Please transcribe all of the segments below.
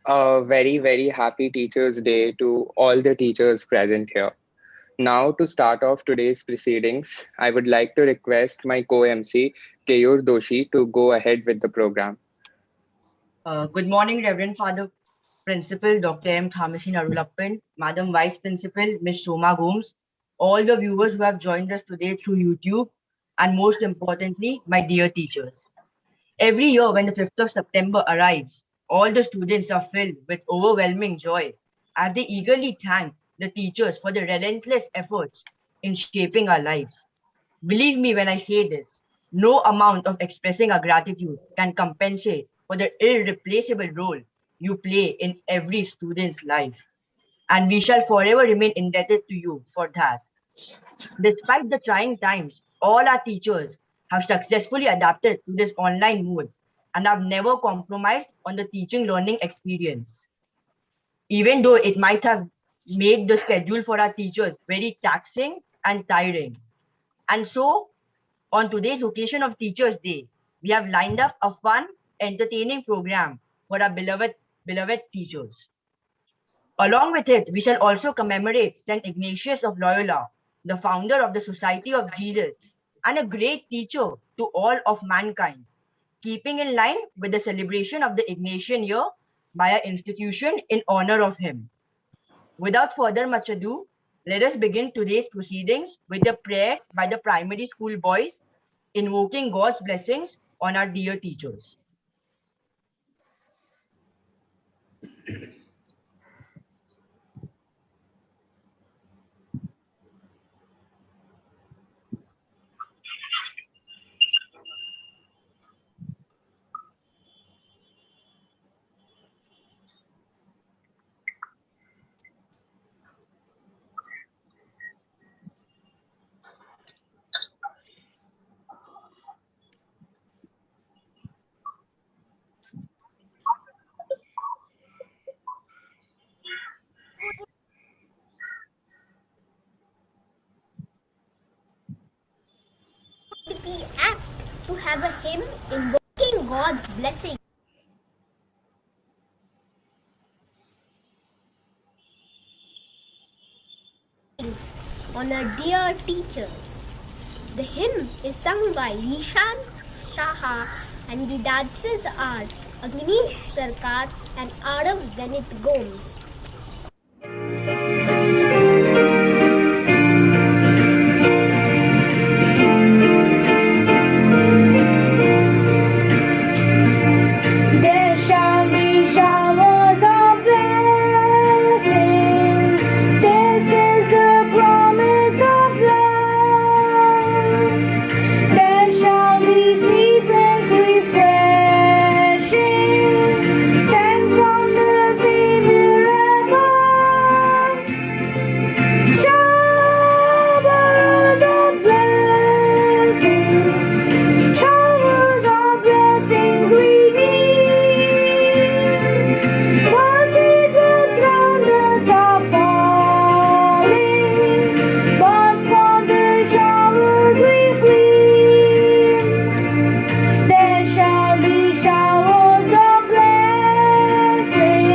A very, very happy Teachers' Day to all the teachers present here. Now, to start off today's proceedings, I would like to request my co-MC, Keyur Doshi, to go ahead with the program. Good morning, Reverend Father Principal Dr. M. Thomasin Arulappan, Madam Vice Principal Ms. Shoma Gomes, all the viewers who have joined us today through YouTube, and most importantly, my dear teachers. Every year, when the 5th of September arrives, all the students are filled with overwhelming joy as they eagerly thank the teachers for their relentless efforts in shaping our lives. Believe me when I say this, no amount of expressing our gratitude can compensate for the irreplaceable role you play in every student's life. And we shall forever remain indebted to you for that. Despite the trying times, all our teachers have successfully adapted to this online mode and have never compromised on the teaching learning experience. Even though it might have made the schedule for our teachers very taxing and tiring. And so, on today's occasion of Teachers' Day, we have lined up a fun, entertaining program for our beloved teachers. Along with it, we shall also commemorate St. Ignatius of Loyola, the founder of the Society of Jesus, and a great teacher to all of mankind, keeping in line with the celebration of the Ignatian year by our institution in honor of him. Without further much ado, let us begin today's proceedings with a prayer by the primary school boys, invoking God's blessings on our dear teachers. Be apt to have a hymn invoking God's blessing on our dear teachers. The hymn is sung by Nishan Shaha and the dancers are Agnish Sarkar and Arav Zenith Gomes. There shall be showers of blessing. This is the promise of love. There shall be seasons refreshing, sent from the Savior above. Showers of blessing, showers of blessings we need. Mercy drops round us are falling, but from the showers we plead. There shall be showers of blessing,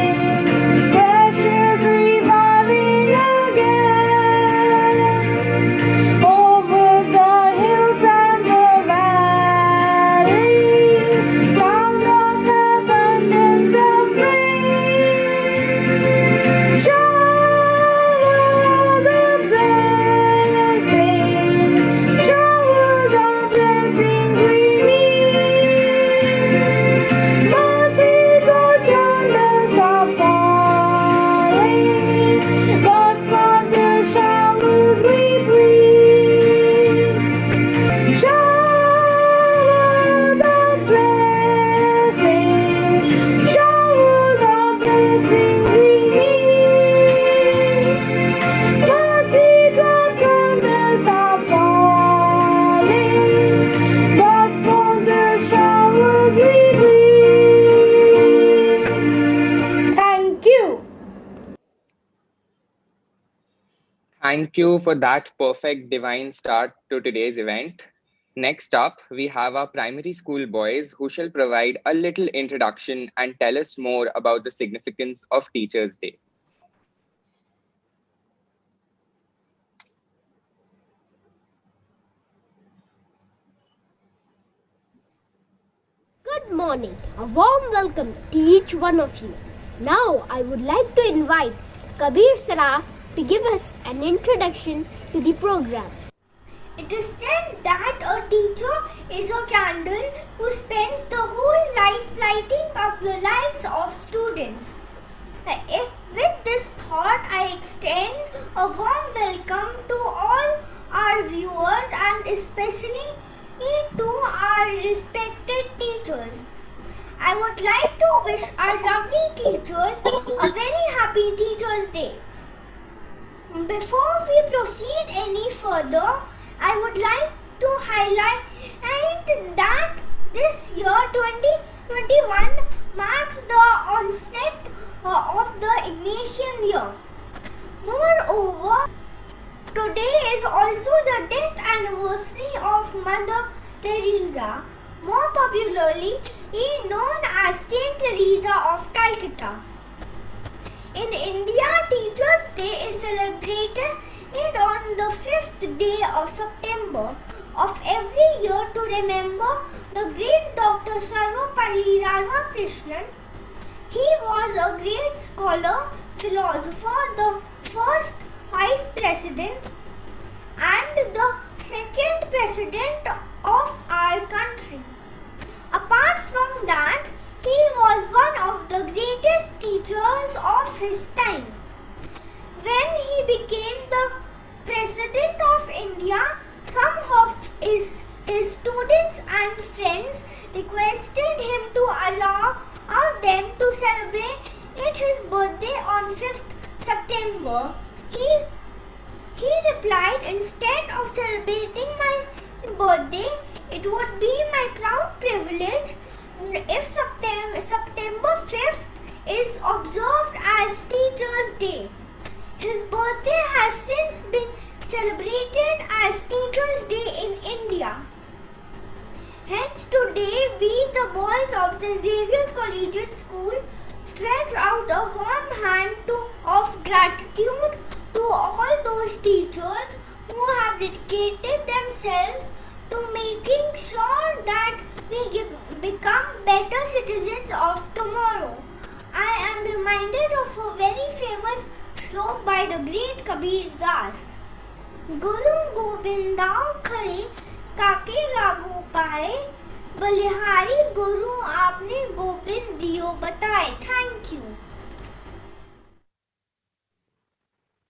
precious reviving again, over the hills and the valleys, sound of abundance of rain. Showers of blessing, showers of blessing we need. Mercy drops round us are falling, but from the showers we breathe. Showers of blessing, showers of blessing we need. Mercy drops round us are falling, but from the showers we breathe. Thank you. Thank you for that perfect divine start to today's event. Next up, we have our primary school boys who shall provide a little introduction and tell us more about the significance of Teachers' Day. Good morning. A warm welcome to each one of you. Now I would like to invite Kabir Saraf to give us an introduction to the program. It is said that a teacher is a candle who spends the whole life lighting up the lives of students. With this thought, I extend a warm welcome to all our viewers and especially to our respected teachers. I would like to wish our lovely teachers a very happy Teachers' Day. Before we proceed any further, I would like to highlight that this year 2021 marks the onset of the Ignatian year. Moreover, today is also the death anniversary of Mother Teresa, more popularly known as Saint Teresa of Calcutta. In India, Teachers' Day is celebrated on the 5th day of September of every year to remember the great Dr. Sarvapalli Radhakrishnan. He was a great scholar, philosopher, the first vice president and the second president of our country. Apart from that, he was one of the greatest teachers of his time. When he became the President of India, some of his students and friends requested him to allow them to celebrate his birthday on 5th September. He replied, instead of celebrating my birthday, it would be my proud privilege if September 5th is observed as Teachers' Day. His birthday has since been celebrated as Teachers' Day in India. Hence today we, the boys of St. Xavier's Collegiate School, stretch out a warm hand of gratitude to all those teachers who have dedicated themselves to making sure that we become better citizens of tomorrow. I am reminded of a very famous श्लोक by the great Kabir Das. गुरु गोविंदाओ खड़े काके लागू पाए, बलिहारी गुरु आपने गोविंद दियो बताए. Thank you.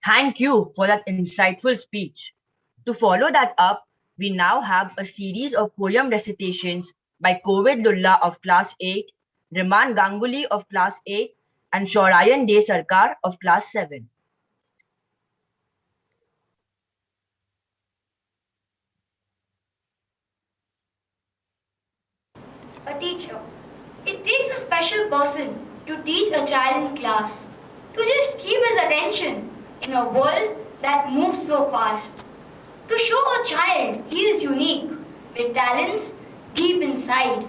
Thank you for that insightful speech. To follow that up, we now have a series of poem recitations by Kovid Lulla of Class 8, Riman Ganguly of Class 8, and Shaurayan De Sarkar of Class 7. A teacher. It takes a special person to teach a child in class, to just keep his attention in a world that moves so fast, to show a child he is unique with talents deep inside,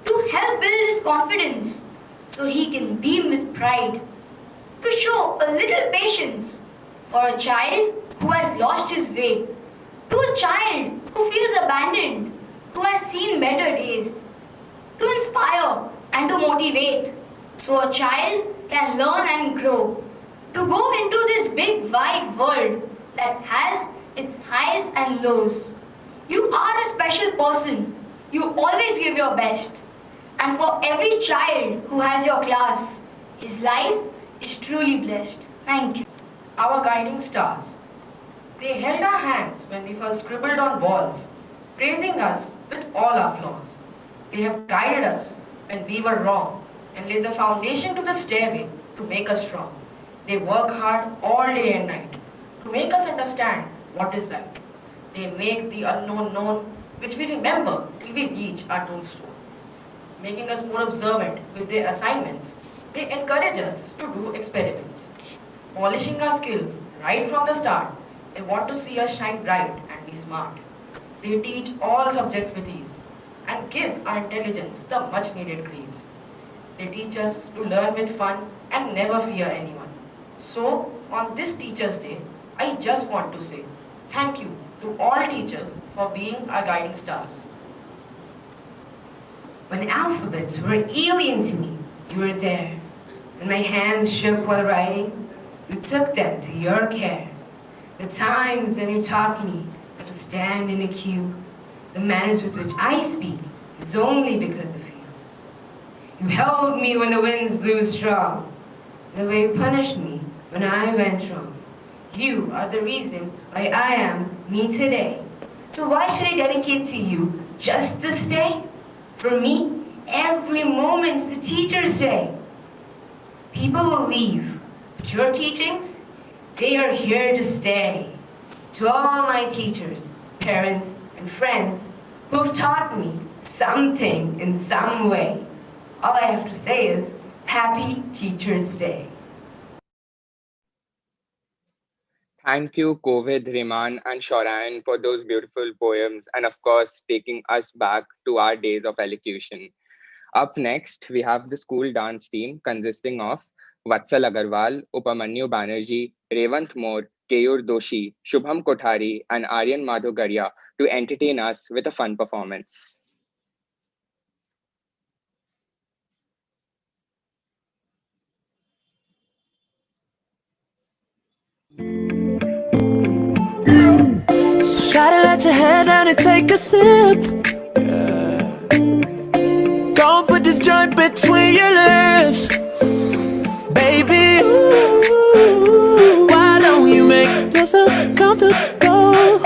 to help build his confidence so he can beam with pride, to show a little patience for a child who has lost his way, to a child who feels abandoned, who has seen better days, to inspire and to motivate so a child can learn and grow, to go into this big wide world that has its highs and lows. You are a special person. You always give your best. And for every child who has your class, his life is truly blessed. Thank you. Our guiding stars. They held our hands when we first scribbled on walls, praising us with all our flaws. They have guided us when we were wrong and laid the foundation to the stairway to make us strong. They work hard all day and night to make us understand what is right. They make the unknown known, which we remember till we reach our tombstone. Making us more observant with their assignments, they encourage us to do experiments. Polishing our skills right from the start, they want to see us shine bright and be smart. They teach all subjects with ease and give our intelligence the much needed grace. They teach us to learn with fun and never fear anyone. So, on this Teachers' Day, I just want to say thank you to all teachers for being our guiding stars. When alphabets were alien to me, you were there. When my hands shook while writing, you took them to your care. The times that you taught me how to stand in a queue, the manners with which I speak is only because of you. You held me when the winds blew strong, the way you punished me when I went wrong. You are the reason why I am me today. So why should I dedicate to you just this day? For me, every moment's the teacher's day. People will leave, but your teachings, they are here to stay. To all my teachers, parents, and friends who have taught me something in some way, all I have to say is Happy Teacher's Day. Thank you, Kovid, Riman, and Shoran, for those beautiful poems and, of course, taking us back to our days of elocution. Up next, we have the school dance team consisting of Vatsal Agarwal, Upamanyu Banerjee, Revant Moore, Keyur Doshi, Shubham Kothari, and Aryan Madhugaria to entertain us with a fun performance. So try to let your head down and take a sip. Go and put this joint between your lips, baby. Ooh, why don't you make yourself comfortable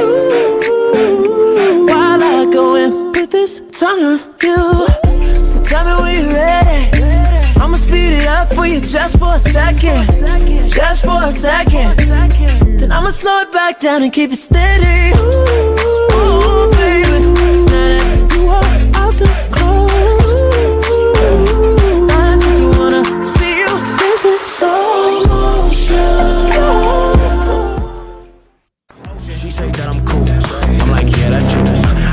while I go and put this tongue on you? So tell me when you're ready. I'ma speed it up for you just for a second, just for a second. Then I'ma slow it back down and keep it steady. Ooh, baby. Now that you are out the clothes, I just wanna see you dancing slow motion. She say that I'm cool. I'm like, yeah, that's true.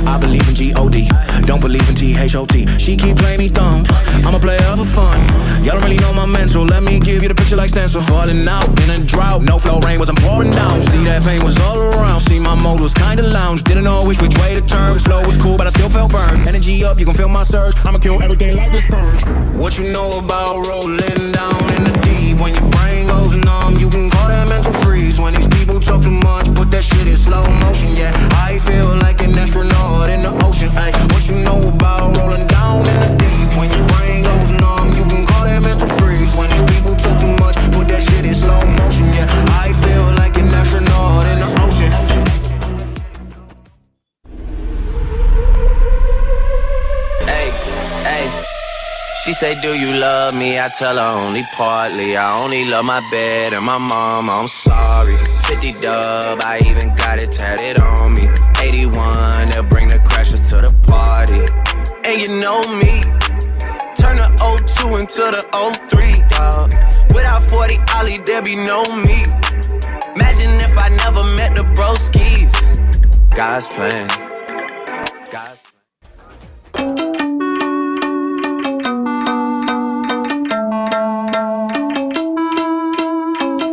I believe in G-O-D, don't believe in T-H-O-T. She keep playing me dumb, I'm a player for fun. Y'all don't really know my mental, let me give you the picture like stencil. Falling out in a drought, no flow rain was I'm pouring down. See that pain was all around, see my mode was kinda lounge. Didn't know which way to turn, flow was cool but I still felt burned. Energy up, you can feel my surge, I'ma kill everything like this purge. What you know about rolling down in the deep? When your brain goes numb, you can call that mental freeze. When these people talk too much, put that shit in slow motion, yeah. I feel like an astronaut in the ocean, ayy. What you know about rolling down in the deep? When your brain goes numb, you can call that mental freeze. When these people talk too much, put that shit in slow motion, yeah. I feel like an astronaut in the ocean. Hey, hey. She say, do you love me? I tell her only partly. I only love my bed and my mom, I'm sorry. 50 dub, I even got it tatted on me. 81, they'll bring the crashers to the party. And you know me, turn the '02 into the '03, dawg. Without 40 Ollie, there be no me. Imagine if I never met the broskies. God's plan, God's plan.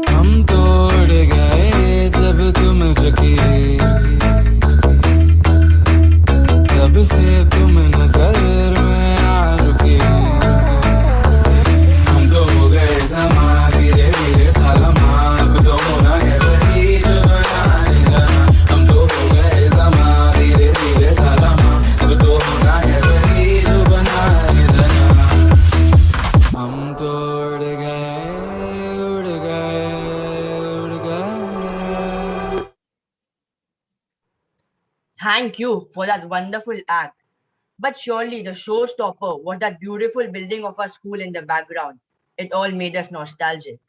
हम तोड़ गए जब तुम झुकी, तब से तुम नजर में आ रुकी. हम तो हो गए समा धीरे धीरे थालमा, अब तो होना है वही जो बनाने जाना. हम तो हो गए समा धीरे धीरे थालमा, अब तो होना है वही जो बनाने जाना. हम तो उड़ गए, उड़ गए, उड़ गए. Thank you for that wonderful act. But surely the showstopper was that beautiful building of our school in the background. It all made us nostalgic.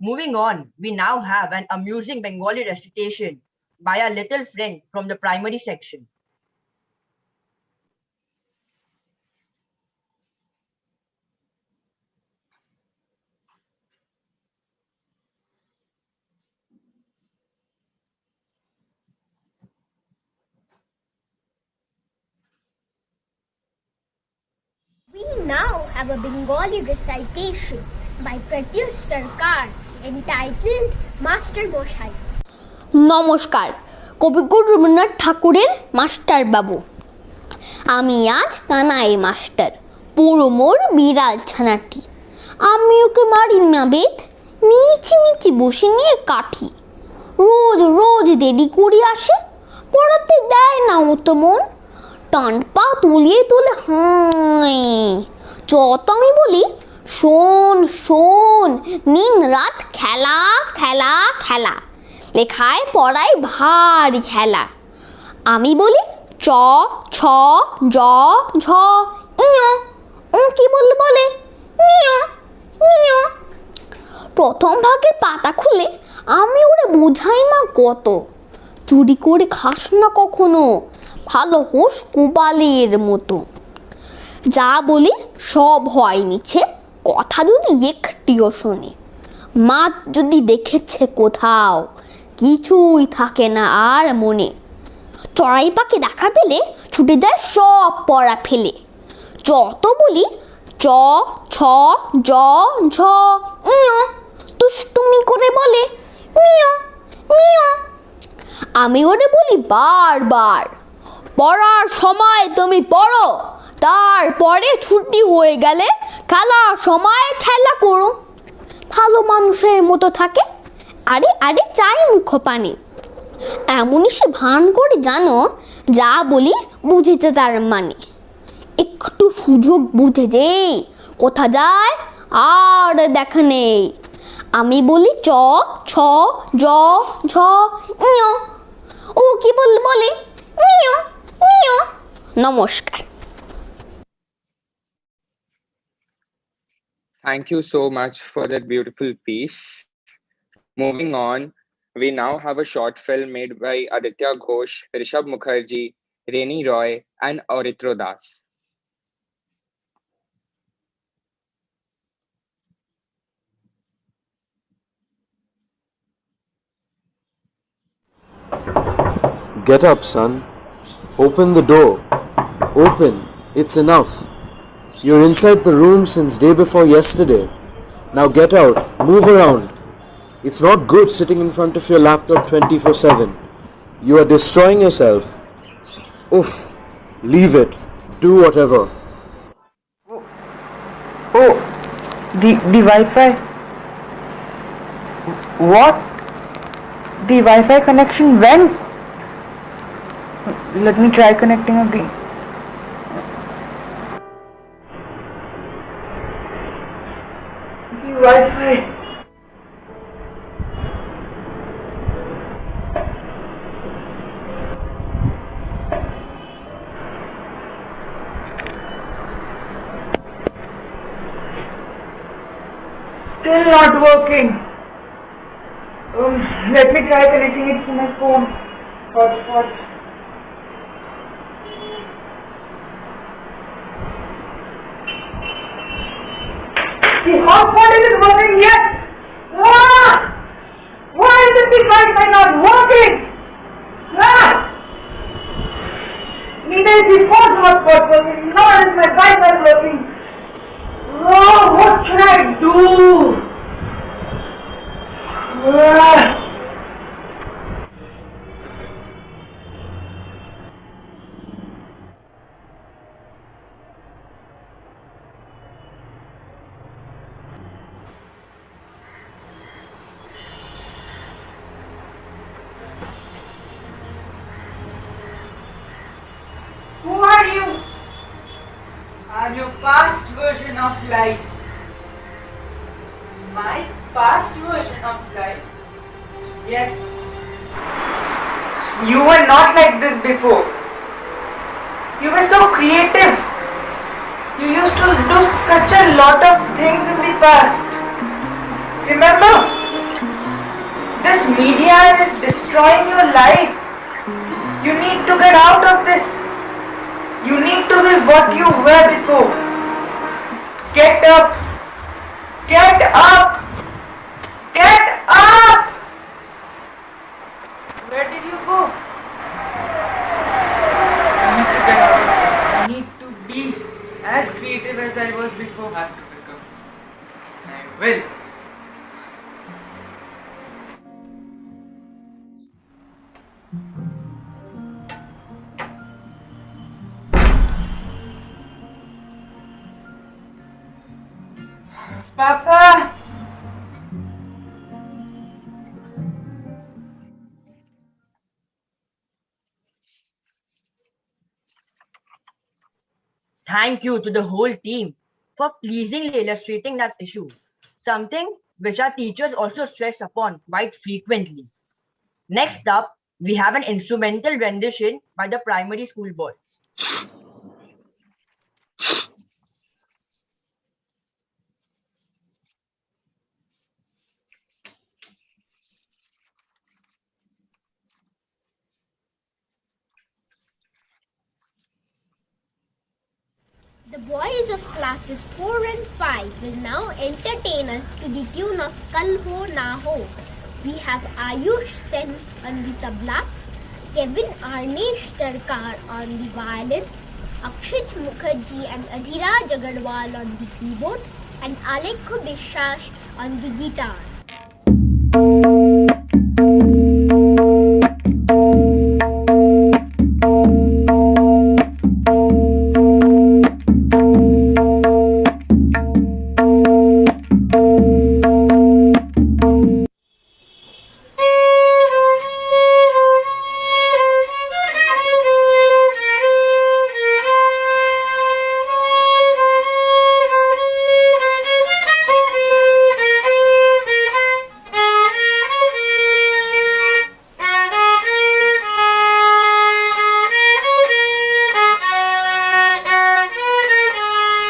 Moving on, we now have an amusing Bengali recitation by our little friend from the primary section. now have a Bengali recitation by Pratyush Sarkar entitled Master Moshai. নমস্কার, কবিগুরু রবীন্দ্রনাথ ঠাকুরের master বাবু। আমি আজ Kanai master, পুরো মোর বিড়াল ছানাটি। আমি ওকে মারি না বেত, মিচি মিচি বসে নিয়ে কাঠি। রোজ রোজ দেরি করে আসে, পড়াতে দেয় না ও তো মন। টান পা তুলিয়ে তুলে হাই, যত আমি বলি শোন শোন, দিন রাত খেলা খেলা খেলা, লেখায় পড়ায় ভারী খেলা। আমি বলি চ ছ জ ঝ ইয়, ও কি বলে মিয় মিয়। প্রথম ভাগের পাতা খুলে আমি ওরে বোঝাই মা কত, চুরি করে খাস না কখনো, ভালো হোস কোবালের মতো। যা বলি সব হয় নিচে, কথা যদি একটিও শোনে। মা যদি দেখেছে কোথাও, কিছুই থাকে না আর মনে। চড়াই পাখি দেখা পেলে ছুটে যায় সব পড়া ফেলে। যত বলি চ ছ জ ঝ ইয়, দুষ্টুমি করে বলে মিয় মিয়। আমি ওরে বলি বারবার, পড়ার সময় তুমি পড়ো, তারপরে ছুটি হয়ে গেলে খেলার সময় খেলা করো। ভালো মানুষের মতো থাকে, আরে আরে চাই মুখ পানি। এমনই সে ভান করে জানো, যা বলি বুঝেছে তার মানে। একটু সুযোগ বুঝে যে কোথা যায় আর দেখা নেই। আমি বলি চ ছ জ ঝ ইয়, ও কি বলে মিয় মিয়। নমস্কার। Thank you so much for that beautiful piece. Moving on, we now have a short film made by Aditya Ghosh, Rishabh Mukherjee, Reni Roy, and Auritro Das. Get up, son. Open the door. Open. It's enough. You're inside the room since day before yesterday. Now get out. Move around. It's not good sitting in front of your laptop 24/7. You are destroying yourself. Oof. Leave it. Do whatever. Oh, the Wi-Fi. What? The Wi-Fi connection went. Let me try connecting again. The Wi-Fi. Still not working. Let me try connecting it to my phone. Hotspot. The hotspot isn't working yet. Ah! Why is the Wi-Fi not working? Ah! Neither is the phone hotspot working, nor is my Wi-Fi working. Oh, what should I do? Ah! Who are you? I'm your past version of life. My past version of life? Yes. You were not like this before. You were so creative. You used to do such a lot of things in the past. Remember? This media is destroying your life. You need to get out of this. You need to be what you were before. Get up. Get up. Get up. Where did you go? I need to get out of this. I need to be as creative as I was thank you to the whole team for pleasingly illustrating that issue, something which our teachers also stress upon quite frequently. Next up, we have an instrumental rendition by the primary school boys. The boys of classes 4 and 5 will now entertain us to the tune of Kal Ho Na Ho. We have Ayush Sen on the tabla, Kevin Arnesh Sarkar on the violin, Akshit Mukherjee and Adhiraj Agarwal on the keyboard, and Alekho Bishash on the guitar.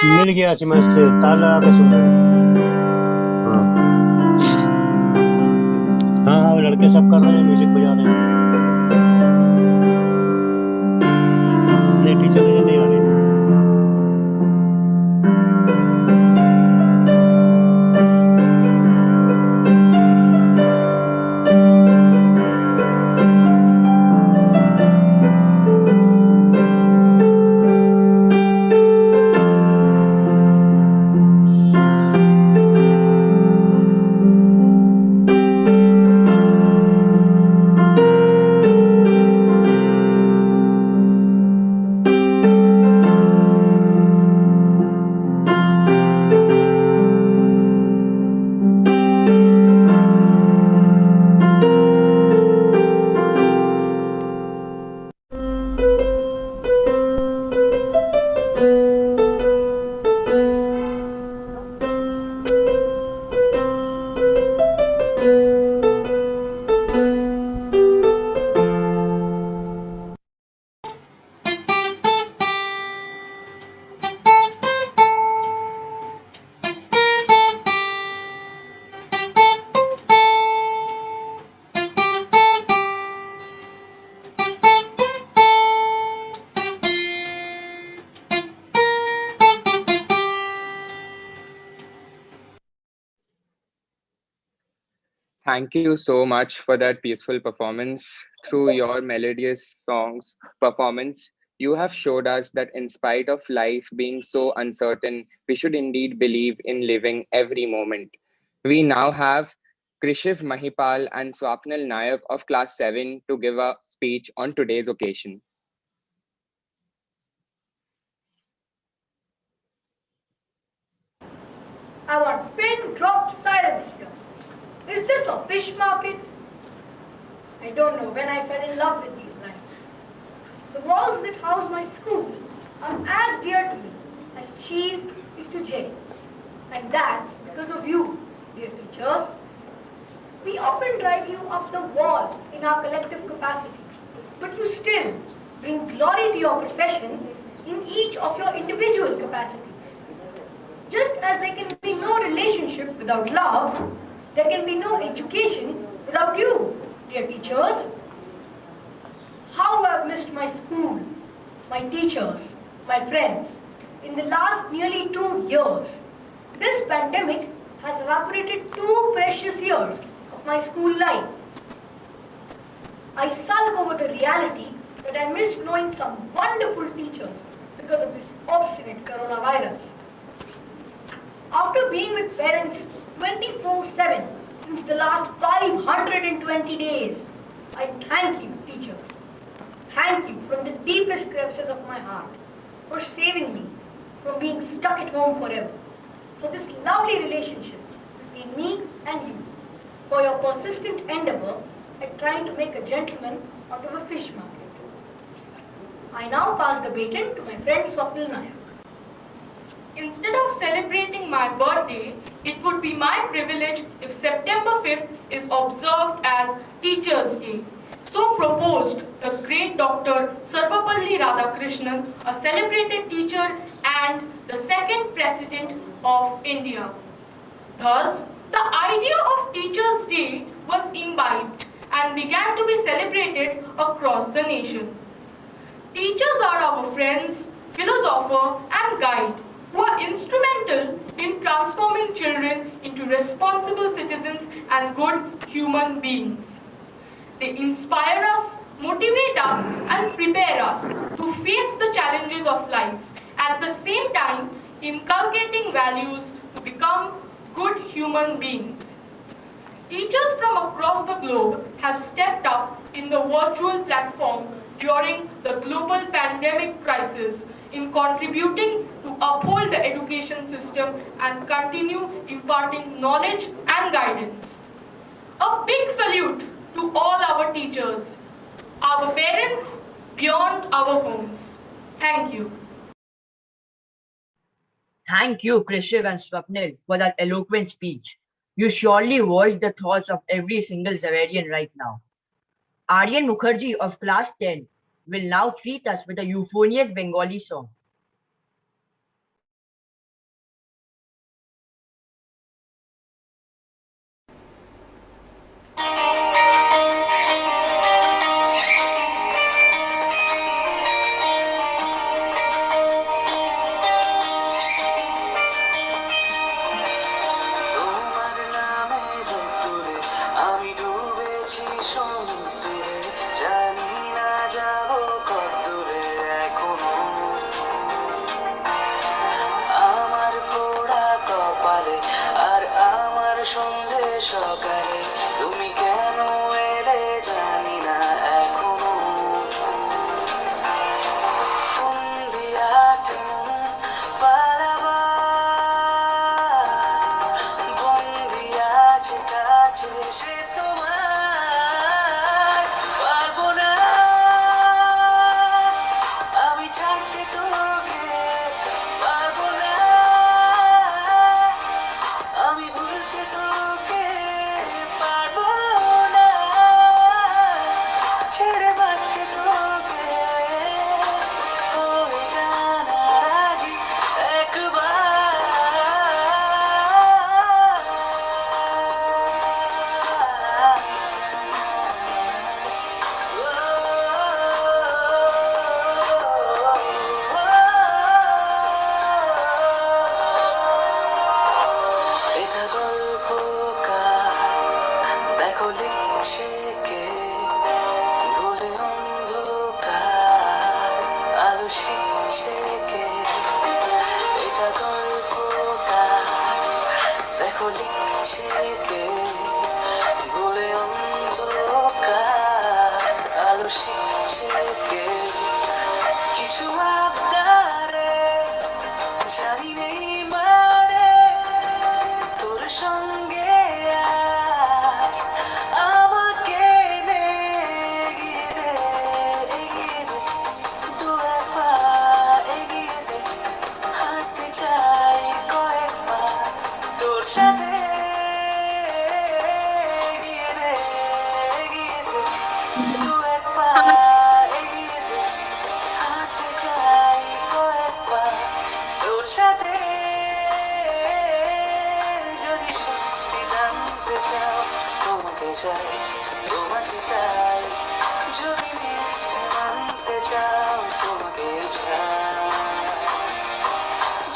मिल गया semester ताला के सुन रहे हाँ हाँ हाँ लड़के सब कर रहे हैं म्यूजिक बजा रहे हैं नहीं टीचर नहीं आ रहे Thank you so much for that peaceful performance. Through your melodious songs performance, you have showed us that in spite of life being so uncertain, we should indeed believe in living every moment. We now have Krishiv Mahipal and Swapnil Nayak of class 7 to give a speech on today's occasion. I want pin drop silence here. Is this a fish market? I don't know when I fell in love with these lines. The walls that house my school are as dear to me as cheese is to Jerry. And that's because of you, dear teachers. We often drive you up the wall in our collective capacity, but you still bring glory to your profession in each of your individual capacities. Just as there can be no relationship without love, there can be no education without you, dear teachers. How I've missed my school, my teachers, my friends in the last nearly 2 years. This pandemic has evaporated 2 precious years of my school life. I sulk over the reality that I missed knowing some wonderful teachers because of this obstinate coronavirus. After being with parents 24/7 since the last 520 days, I thank you, teachers. Thank you from the deepest crevices of my heart for saving me from being stuck at home forever, for this lovely relationship between me and you, for your persistent endeavor at trying to make a gentleman out of a fish market. I now pass the baton to my friend Swapnil Nayak. Instead of celebrating my birthday, it would be my privilege if September 5th is observed as Teachers' Day. So proposed the great Dr. Sarvapalli Radhakrishnan, a celebrated teacher and the second President of India. Thus, the idea of Teachers' Day was imbibed and began to be celebrated across the nation. Teachers are our friends, philosopher, and guide who are instrumental in transforming children into responsible citizens and good human beings. They inspire us, motivate us, and prepare us to face the challenges of life, at the same time inculcating values to become good human beings. Teachers from across the globe have stepped up in the virtual platform during the global pandemic crisis in contributing to uphold the education system and continue imparting knowledge and guidance. A big salute to all our teachers, our parents, beyond our homes. Thank you. Thank you, Krishiv and Swapnil, for that eloquent speech. You surely voiced the thoughts of every single Zavarian right now. Aryan Mukherjee of class 10 will now treat us with a euphonious Bengali song. তোমার নামে রোদ্দুরে আমি ডুবেছি সমুদ্রে, জানি না যাব কতদূরে এখনো। আমার পোড়া কপালে আর আমার সন্ধে সকালে তুমি কেন এলে জানি না এখনো। ফন্দিয়াটে মন পালাবার বন্দি আছে কাছে সে তোমার, পারবো না আমি ছাড়তে তোকে, পারবো না আমি ভুলতে তোকে, পারবো না ছেড়ে বাঁচতে তোকে। হয়ে জানা রাজি একবার, এটা গল্পকার দেখো লিখছে কে, ভুলে অন্ধকার আলো শিখছে কে। এটা গল্পকার দেখো লিখছে কে, ভুলে অন্ধকার আলো শিখছে কে। কিছু আবদারে জানি নেই মানে তোর সঙ্গে আজ আমাকে নে এগিয়ে দে, এগিয়ে দে দু এক পা, এগিয়ে দে হাঁটতে চাই কয়েক পা তোর সাথে, এগিয়ে দে, এগিয়ে দে দু এক পা, এগিয়ে দে হাঁটতে চাই কয়েক পা তোর সাথে। যদি সত্যি জানতে চাও তোমাকে চাই, তোমাকে চাই, যদি মিথ্যে মানতে চাও তোমাকে চাই,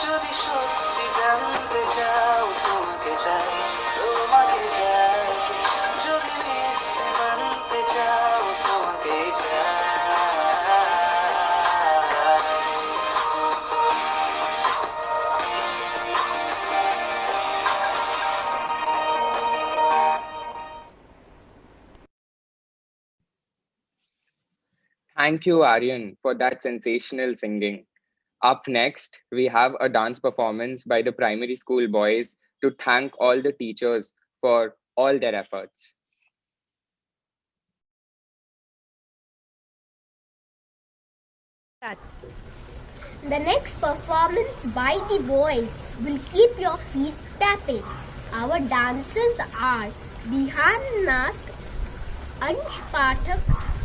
যদি সত্যি জানতে চাও তোমাকে চাই, তোমাকে চাই, যদি মিথ্যে মানতে চাও তোমাকে চাই। Thank you, Aryan, for that sensational singing. Up next, we have a dance performance by the primary school boys to thank all the teachers for all their efforts. The next performance by the boys will keep your feet tapping. Our dancers are Bihan Nath, Ansh Pathak,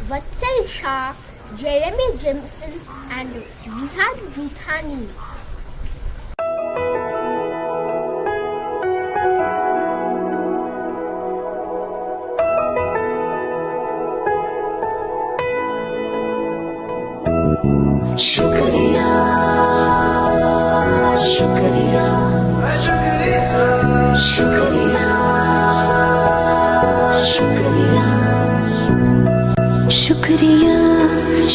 Vatsal Shah, Jeremy Jimson and Vihan Juthani. शुक्रिया शुक्रिया शुक्रिया शुक्रिया शुक्रिया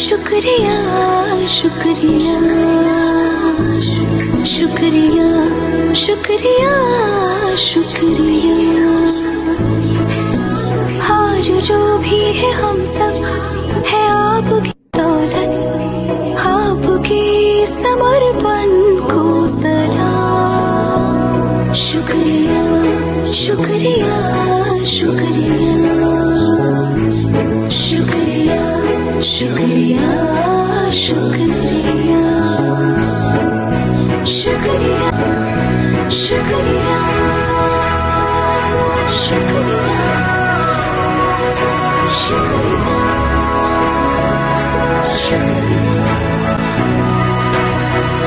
शुक्रिया शुक्रिया शुक्रिया शुक्रिया शुक्रिया आज जो भी है हम सब है आपकी दौलत आपके समर्पण को सलाम शुक्रिया शुक्रिया शुक्रिया शुक्रिया शुक्रिया शुक्रिया शुक्रिया शुक्रिया शुक्रिया शुक्रिया शुक्रिया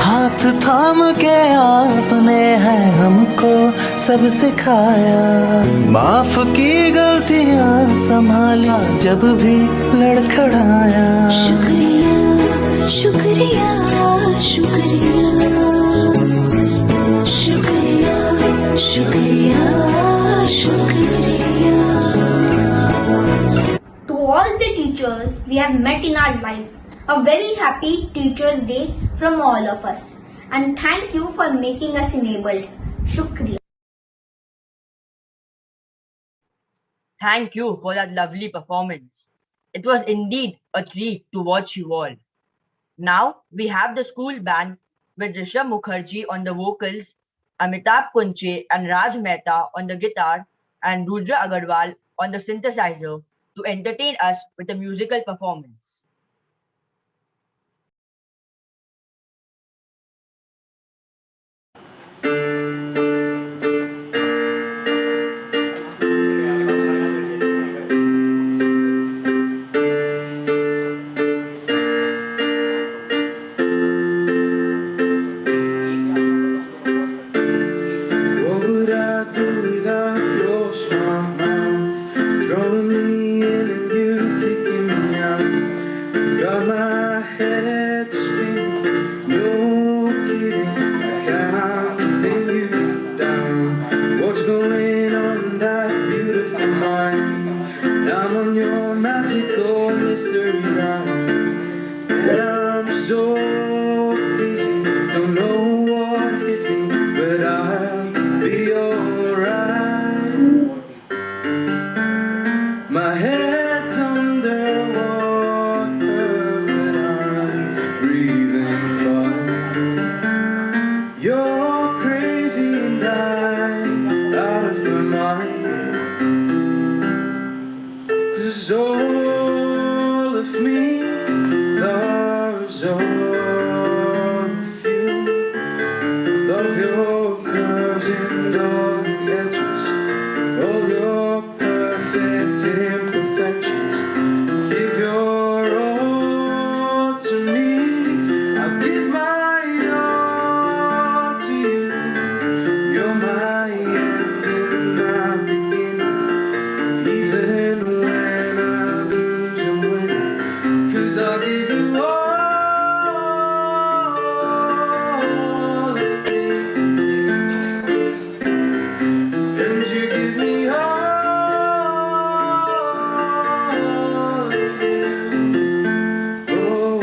हाथ थाम के आपने है हमको सब सिखाया माफ की गलतियां संभाला जब भी लड़खड़ाया शुक्रिया शुक्रिया शुक्रिया शुक्रिया शुक्रिया शुक्रिया To all the teachers we have met in our life, a very happy Teachers' Day from all of us. And thank you for making us enabled. Shukriya. Thank you for that lovely performance. It was indeed a treat to watch you all. Now we have the school band with Rishabh Mukherjee on the vocals, Amitabh Kunche and Raj Mehta on the guitar, and Rudra Agarwal on the synthesizer to entertain us with a musical performance. What would I do without your smart mouth? Drawing me in and you kicking me out. Got my head spinning, no kidding. I can't pin you down. What's going on in that beautiful mind? I'm on your magical mystery ride, and I'm so dizzy, don't know what hit me, but I'll be alright. My head's underwater, but I'm breathing fine. You're crazy and I'm out of my mind. 'Cause all of me loves all of you. Love your curves and all the edges, all your perfect imperfections. Give your all to me, I'll give my all to you. You're my end and my beginning, even when I lose and win. 'Cause I'll give you all of me, and you give me all of you. Oh.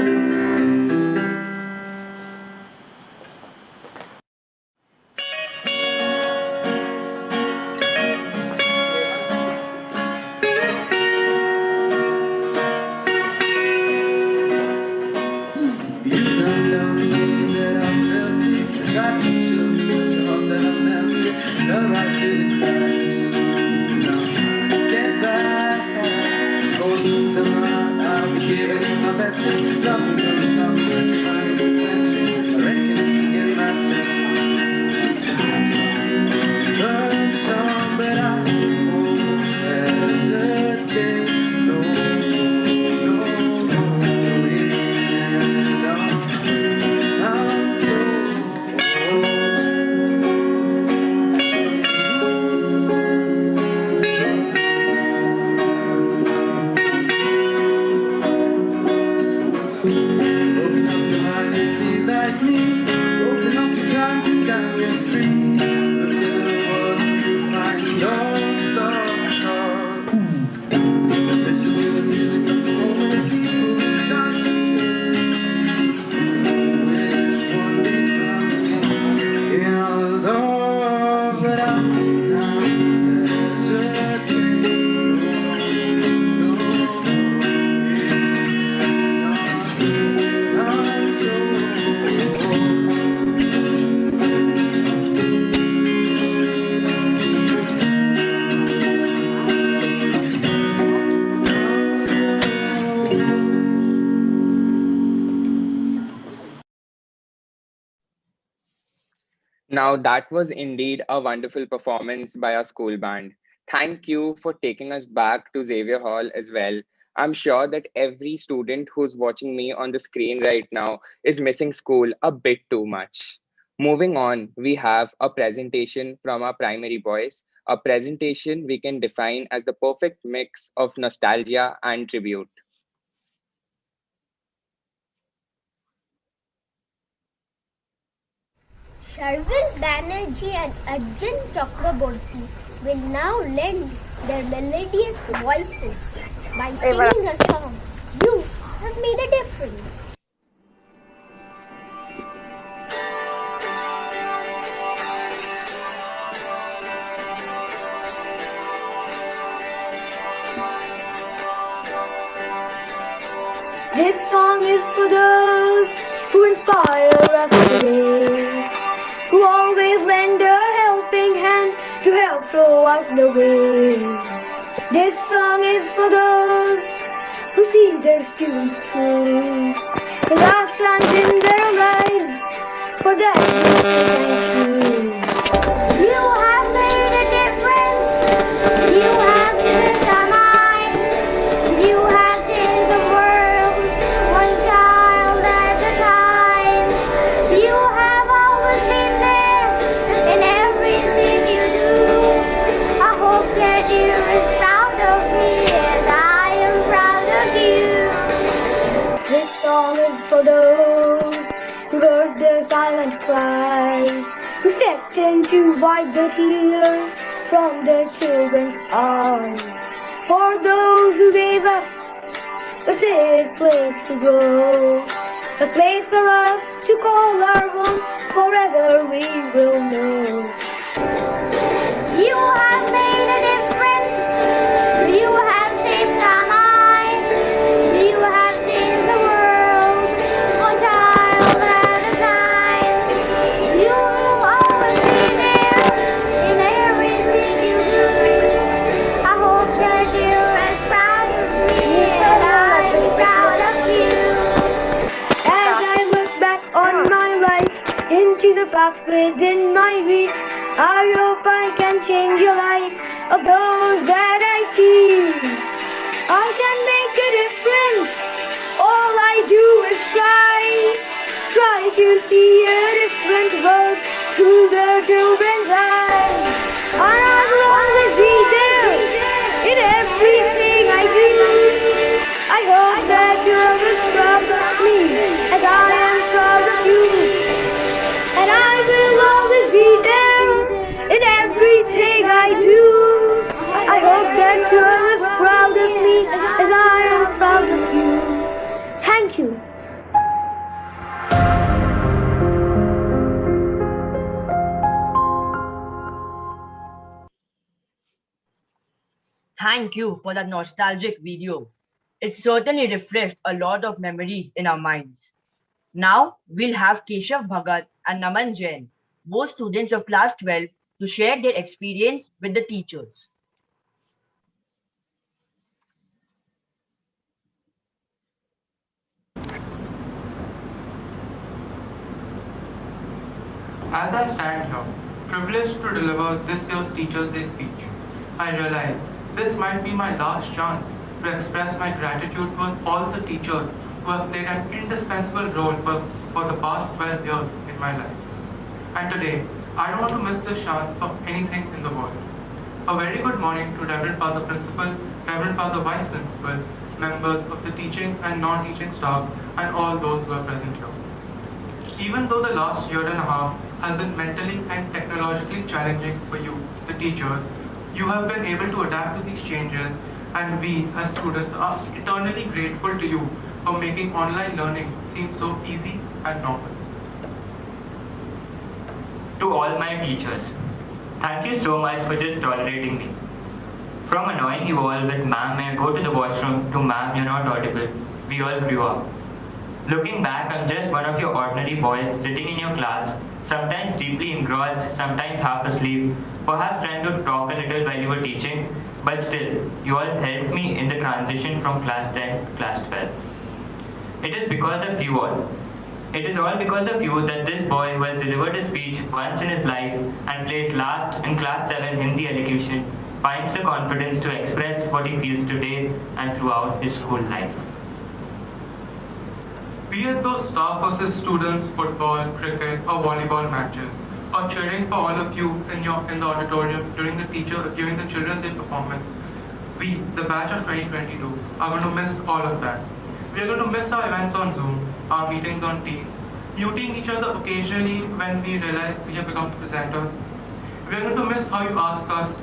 You don't know me that I felt it. I tried to show you some that I meant it. Fell right through the cracks. Now I'm trying to get back. For the good time, I'll be giving you my best. Nothing's gonna stop me when you find intervention. Now, that was indeed a wonderful performance by our school band. Thank you for taking us back to Xavier Hall as well. I'm sure that every student who's watching me on the screen right now is missing school a bit too much. Moving on, we have a presentation from our primary boys, a presentation we can define as the perfect mix of nostalgia and tribute. Sharvil Banerjee and Arjun Chakraborty will now lend their melodious voices by singing a song, You Have Made a Difference. This song is for those who inspire us today, who always lend a helping hand to help show us the way. This song is for those who see their students through. The love shines in their lives, for that this is true. You have made a difference. You have changed our minds. You have changed the world, one child at a time. You have always been there in everything you do. I hope that you're as proud of me as I am proud of you. This song is for those who heard the silent cries, who stepped in to wipe the tears from their children's eyes. For those who gave us a safe place to go, a place for us to call our own forever we will know. You have made a difference. You have saved our minds. You have changed the world, one child at a time. You will always be there in everything you do. I hope that you're as proud of me as I'm proud of you. As I look back on my life, into the path within my reach, I hope I can change the life of those that I teach. I can make a difference. All I do is try to see a different world through the children's eyes. And I will always be there in everything I do. I hope that you're as proud of me as I am proud of you. And I will always be there in everything I do. I hope that you're as proud of me as I am proud of you. Thank you. Thank you for that nostalgic video. It certainly refreshed a lot of memories in our minds. Now we'll have Keshav Bhagat and Naman Jain, both students of class 12, to share their experience with the teachers. As I stand here, privileged to deliver this year's Teachers' Day speech, I realize this might be my last chance to express my gratitude towards all the teachers who have played an indispensable role for the past 12 years in my life. And today, I don't want to miss this chance for anything in the world. A very good morning to Reverend Father Principal, Reverend Father Vice Principal, members of the teaching and non-teaching staff, and all those who are present here. Even though the last year and a half has been mentally and technologically challenging for you, the teachers, you have been able to adapt to these changes, and we as students are eternally grateful to you for making online learning seem so easy and normal. To all my teachers, thank you so much for just tolerating me. From annoying you all with ma'am, may I go to the washroom, to ma'am, you're not audible, we all grew up. Looking back, I'm just one of your ordinary boys sitting in your class, sometimes deeply engrossed, sometimes half asleep, perhaps trying to talk a little while you were teaching, but still, you all helped me in the transition from class 10 to class 12. It is because of you all. It is all because of you that this boy who has delivered a speech once in his life and placed last in class 7 Hindi elocution finds the confidence to express what he feels today and throughout his school life. Be it those Star Forces students, football, cricket, or volleyball matches, or cheering for all of you in the auditorium during the Children's Day performance, we, the batch of 2022, are going to miss all of that. We are going to miss our events on Zoom, our meetings on Teams, muting each other occasionally when we realize we have become presenters. We are going to miss how you ask us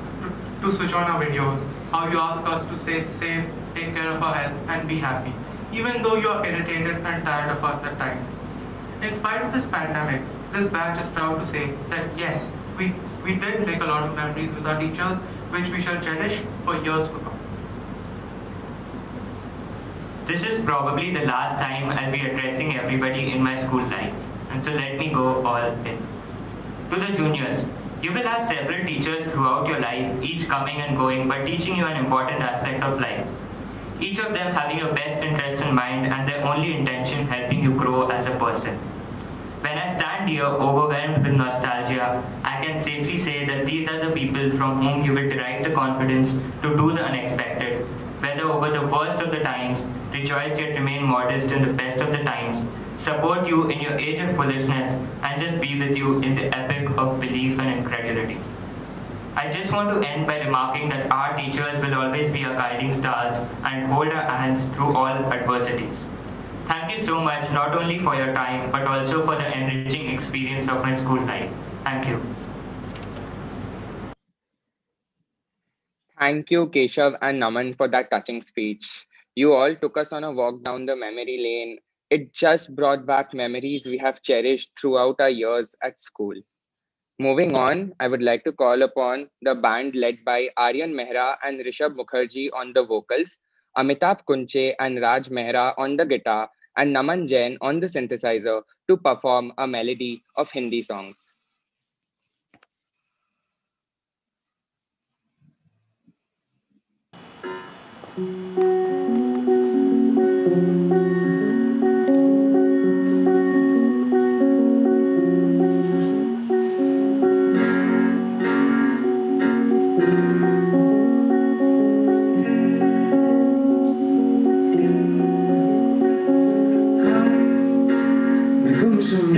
to switch on our videos, how you ask us to stay safe, take care of our health, and be happy, even though you are irritated and tired of us at times. In spite of this pandemic, this batch is proud to say that yes, we did make a lot of memories with our teachers, which we shall cherish for years to come. This is probably the last time I'll be addressing everybody in my school life, and so let me go all in. To the juniors, you will have several teachers throughout your life, each coming and going, but teaching you an important aspect of life. Each of them having your best interests in mind and their only intention helping you grow as a person. When I stand here overwhelmed with nostalgia, I can safely say that these are the people from whom you will derive the confidence to do the unexpected, whether over the worst of the times, rejoice yet remain modest in the best of the times, support you in your age of foolishness, and just be with you in the epic of belief and incredulity. I just want to end by remarking that our teachers will always be our guiding stars and hold our hands through all adversities. Thank you so much, not only for your time, but also for the enriching experience of my school life. Thank you. Thank you, Keshav and Naman, for that touching speech. You all took us on a walk down the memory lane. It just brought back memories we have cherished throughout our years at school. Moving on, I would like to call upon the band led by Aryan Mehra and Rishabh Mukherjee on the vocals, Amitabh Kunche and Raj Mehra on the guitar, and Naman Jain on the synthesizer to perform a melody of Hindi songs. गुमसुम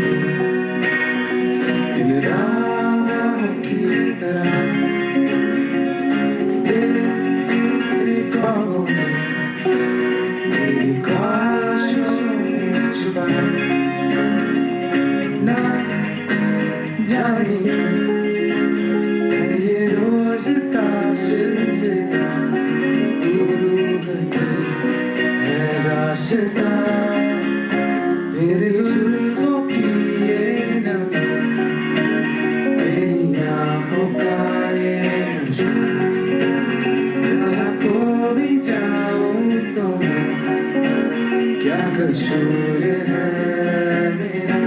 इन राहों की तरह तेरे ख्वाबों में तेरी ख्वाहिशों में छुपा ना जाने क्यों है ये रोज का सिलसिला तू रूह की है रास्ता तेरे जुल्फों की ये नमी तेरी आँखों का ये नशा यहाँ खो भी जाऊँ तो मैं क्या कसूर है मेरा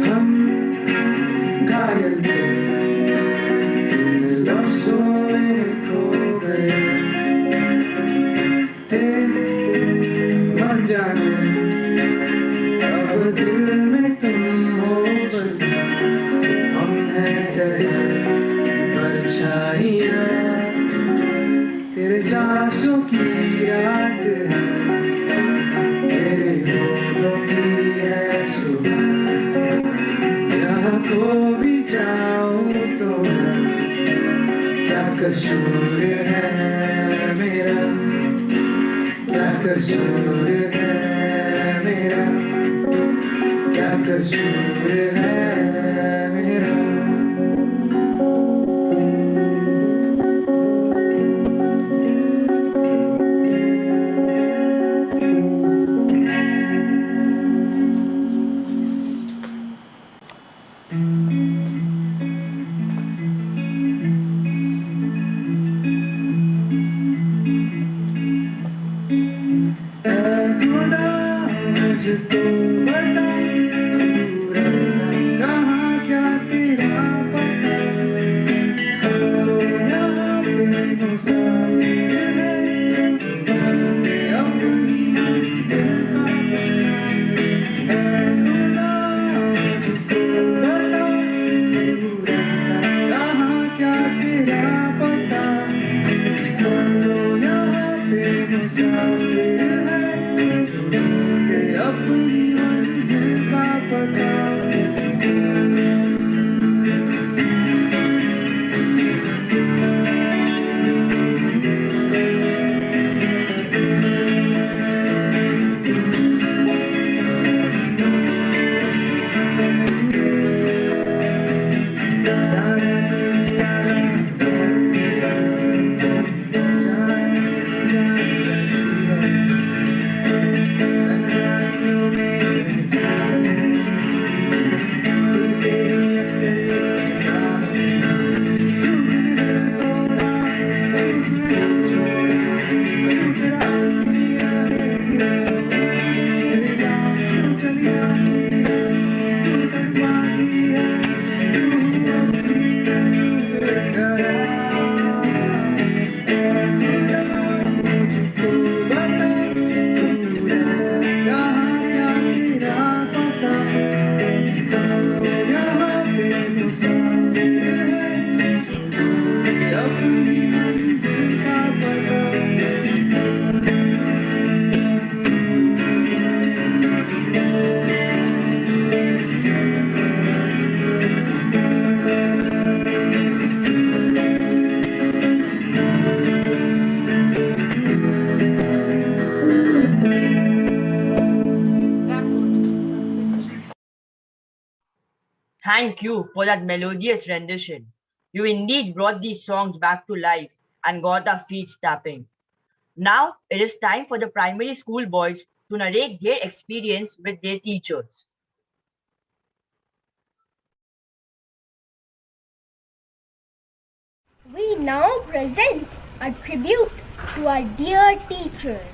हम घायल थे इन लफ्जों में खो गए तेरे मन जाने अब दिल में तुम हो बस हम हैं शहर की परछाइयाँ तेरे सांसों की याद है तेरे होठों की है सुबह यहाँ खो भी जाऊँ तो मैं क्या कसूर है मेरा क्या कसूर है मेरा क्या कसूर है मेरा मुझको बता तू रहता कहाँ क्या तेरा पता हम तो यहाँ पे मुसाफिर हैं जो ढूंढे अपनी मंजिल का पता Thank you for that melodious rendition. You indeed brought these songs back to life and got our feet tapping. Now it is time for the primary school boys to narrate their experience with their teachers. We now present a tribute to our dear teachers.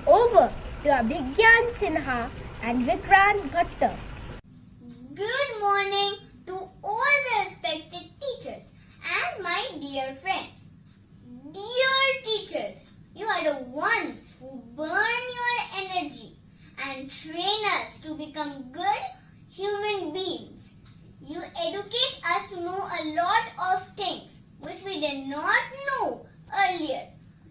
Over to Abhigyan Sinha and Vikrant Bhatta. Good morning to all the respected teachers and my dear friends. Dear teachers, you are the ones who burn your energy and train us to become good human beings. You educate us to know a lot of things which we did not know earlier.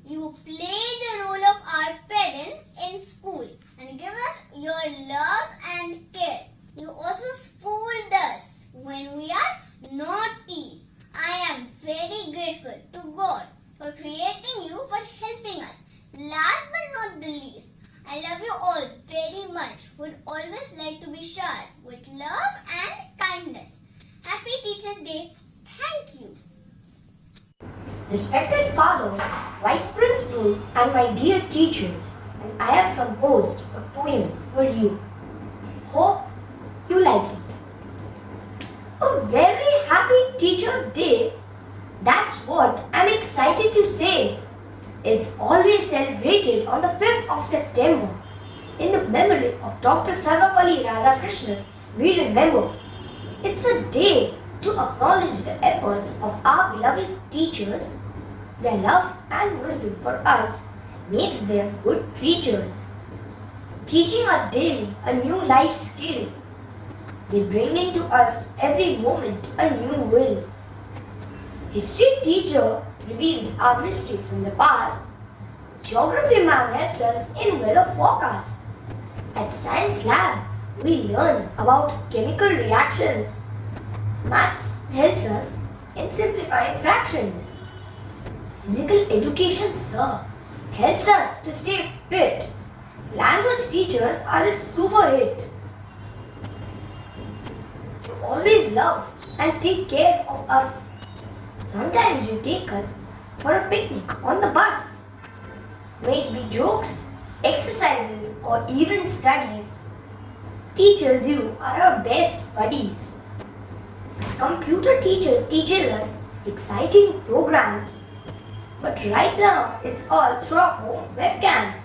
You play the role of our parents in school and give us your love and care. You also scold us when we are naughty. I am very grateful to God for creating you, for helping us. Last but not the least, I love you all very much. Would always like to be shared with love and kindness. Happy Teachers' Day. Thank you. Respected Father, Vice Principal, and my dear teachers, I have composed a poem for you. Hope you like it. A very happy Teachers' Day, that's what I'm excited to say. It's always celebrated on the 5th of September. In the memory of Dr. Sarvapalli Radhakrishnan, we remember it's a day to acknowledge the efforts of our beloved teachers. Their love and wisdom for us makes them good preachers, teaching us daily a new life skill. They bring into us every moment a new will. History teacher reveals our history from the past. Geography ma'am helps us in weather forecast. At science lab, we learn about chemical reactions. Maths helps us in simplifying fractions. Physical education, sir, helps us to stay fit. Language teachers are a super hit. You always love and take care of us. Sometimes you take us for a picnic on the bus. May it be jokes, exercises, or even studies. Teachers, you are our best buddies. Computer teacher teaches us exciting programs. But right now, it's all through our home webcams.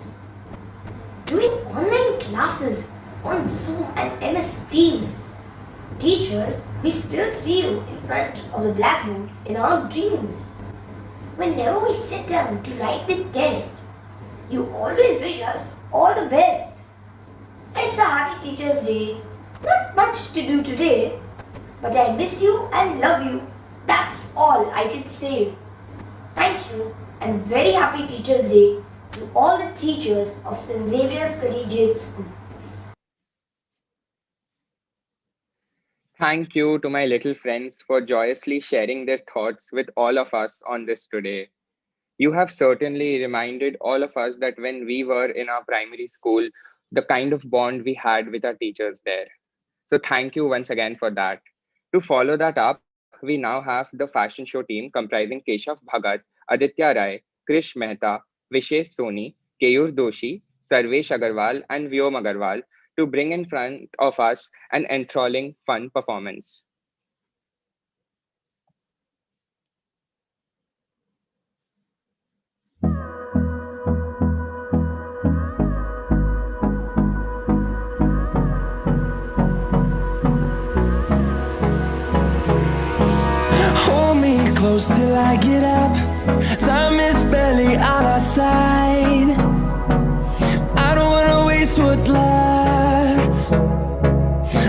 Doing online classes on Zoom and MS Teams. Teachers, we still see you in front of the blackboard in our dreams. Whenever we sit down to write the test, you always wish us all the best. It's a happy Teachers' Day Not much to do today, but I miss you and love you. That's all I can say. Thank you and very happy Teachers' Day to all the teachers of St. Xavier's Collegiate School. Thank you to my little friends for joyously sharing their thoughts with all of us on this today. You have certainly reminded all of us that when we were in our primary school, the kind of bond we had with our teachers there. So thank you once again for that. To follow that up, we now have the fashion show team comprising Keshav Bhagat, Aditya Rai, Krish Mehta, Vishesh Soni, Keyur Doshi, Sarvesh Agarwal, and Vyom Agarwal to bring in front of us an enthralling, fun performance. Hold me close till I get up. Time is barely on our side. I don't wanna waste what's left.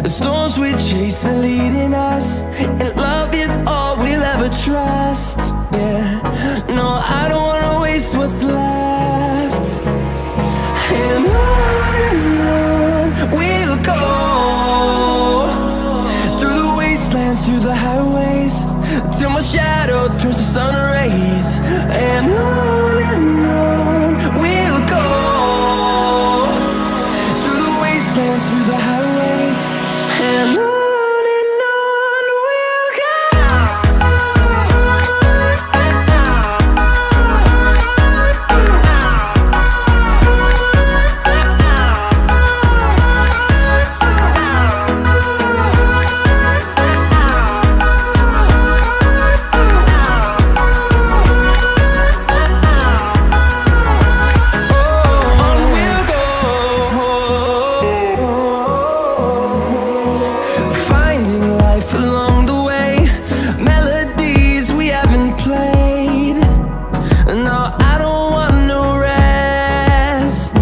The storms we chase are leading us, and love is all we'll ever trust. Yeah, no, I don't wanna waste what's left. And on we'll go, through the wastelands, through the highways, till my shadow turns to sun rays. And on we'll go, through the wastelands, through the highways, and on we'll go. Finding life along the way, melodies we haven't played. No, I don't want no rest.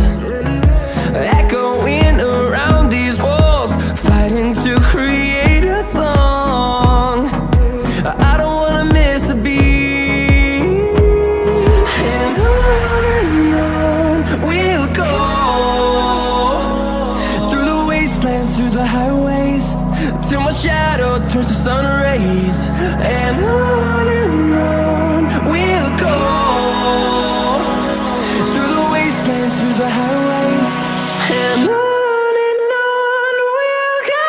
Echoing around these walls, fighting to create a song. I don't wanna miss a beat. And on we'll go, through the wastelands, through the highways, till my shadow turns to sun rays. And on we'll go, through the wastelands, through the highways, and on we'll go.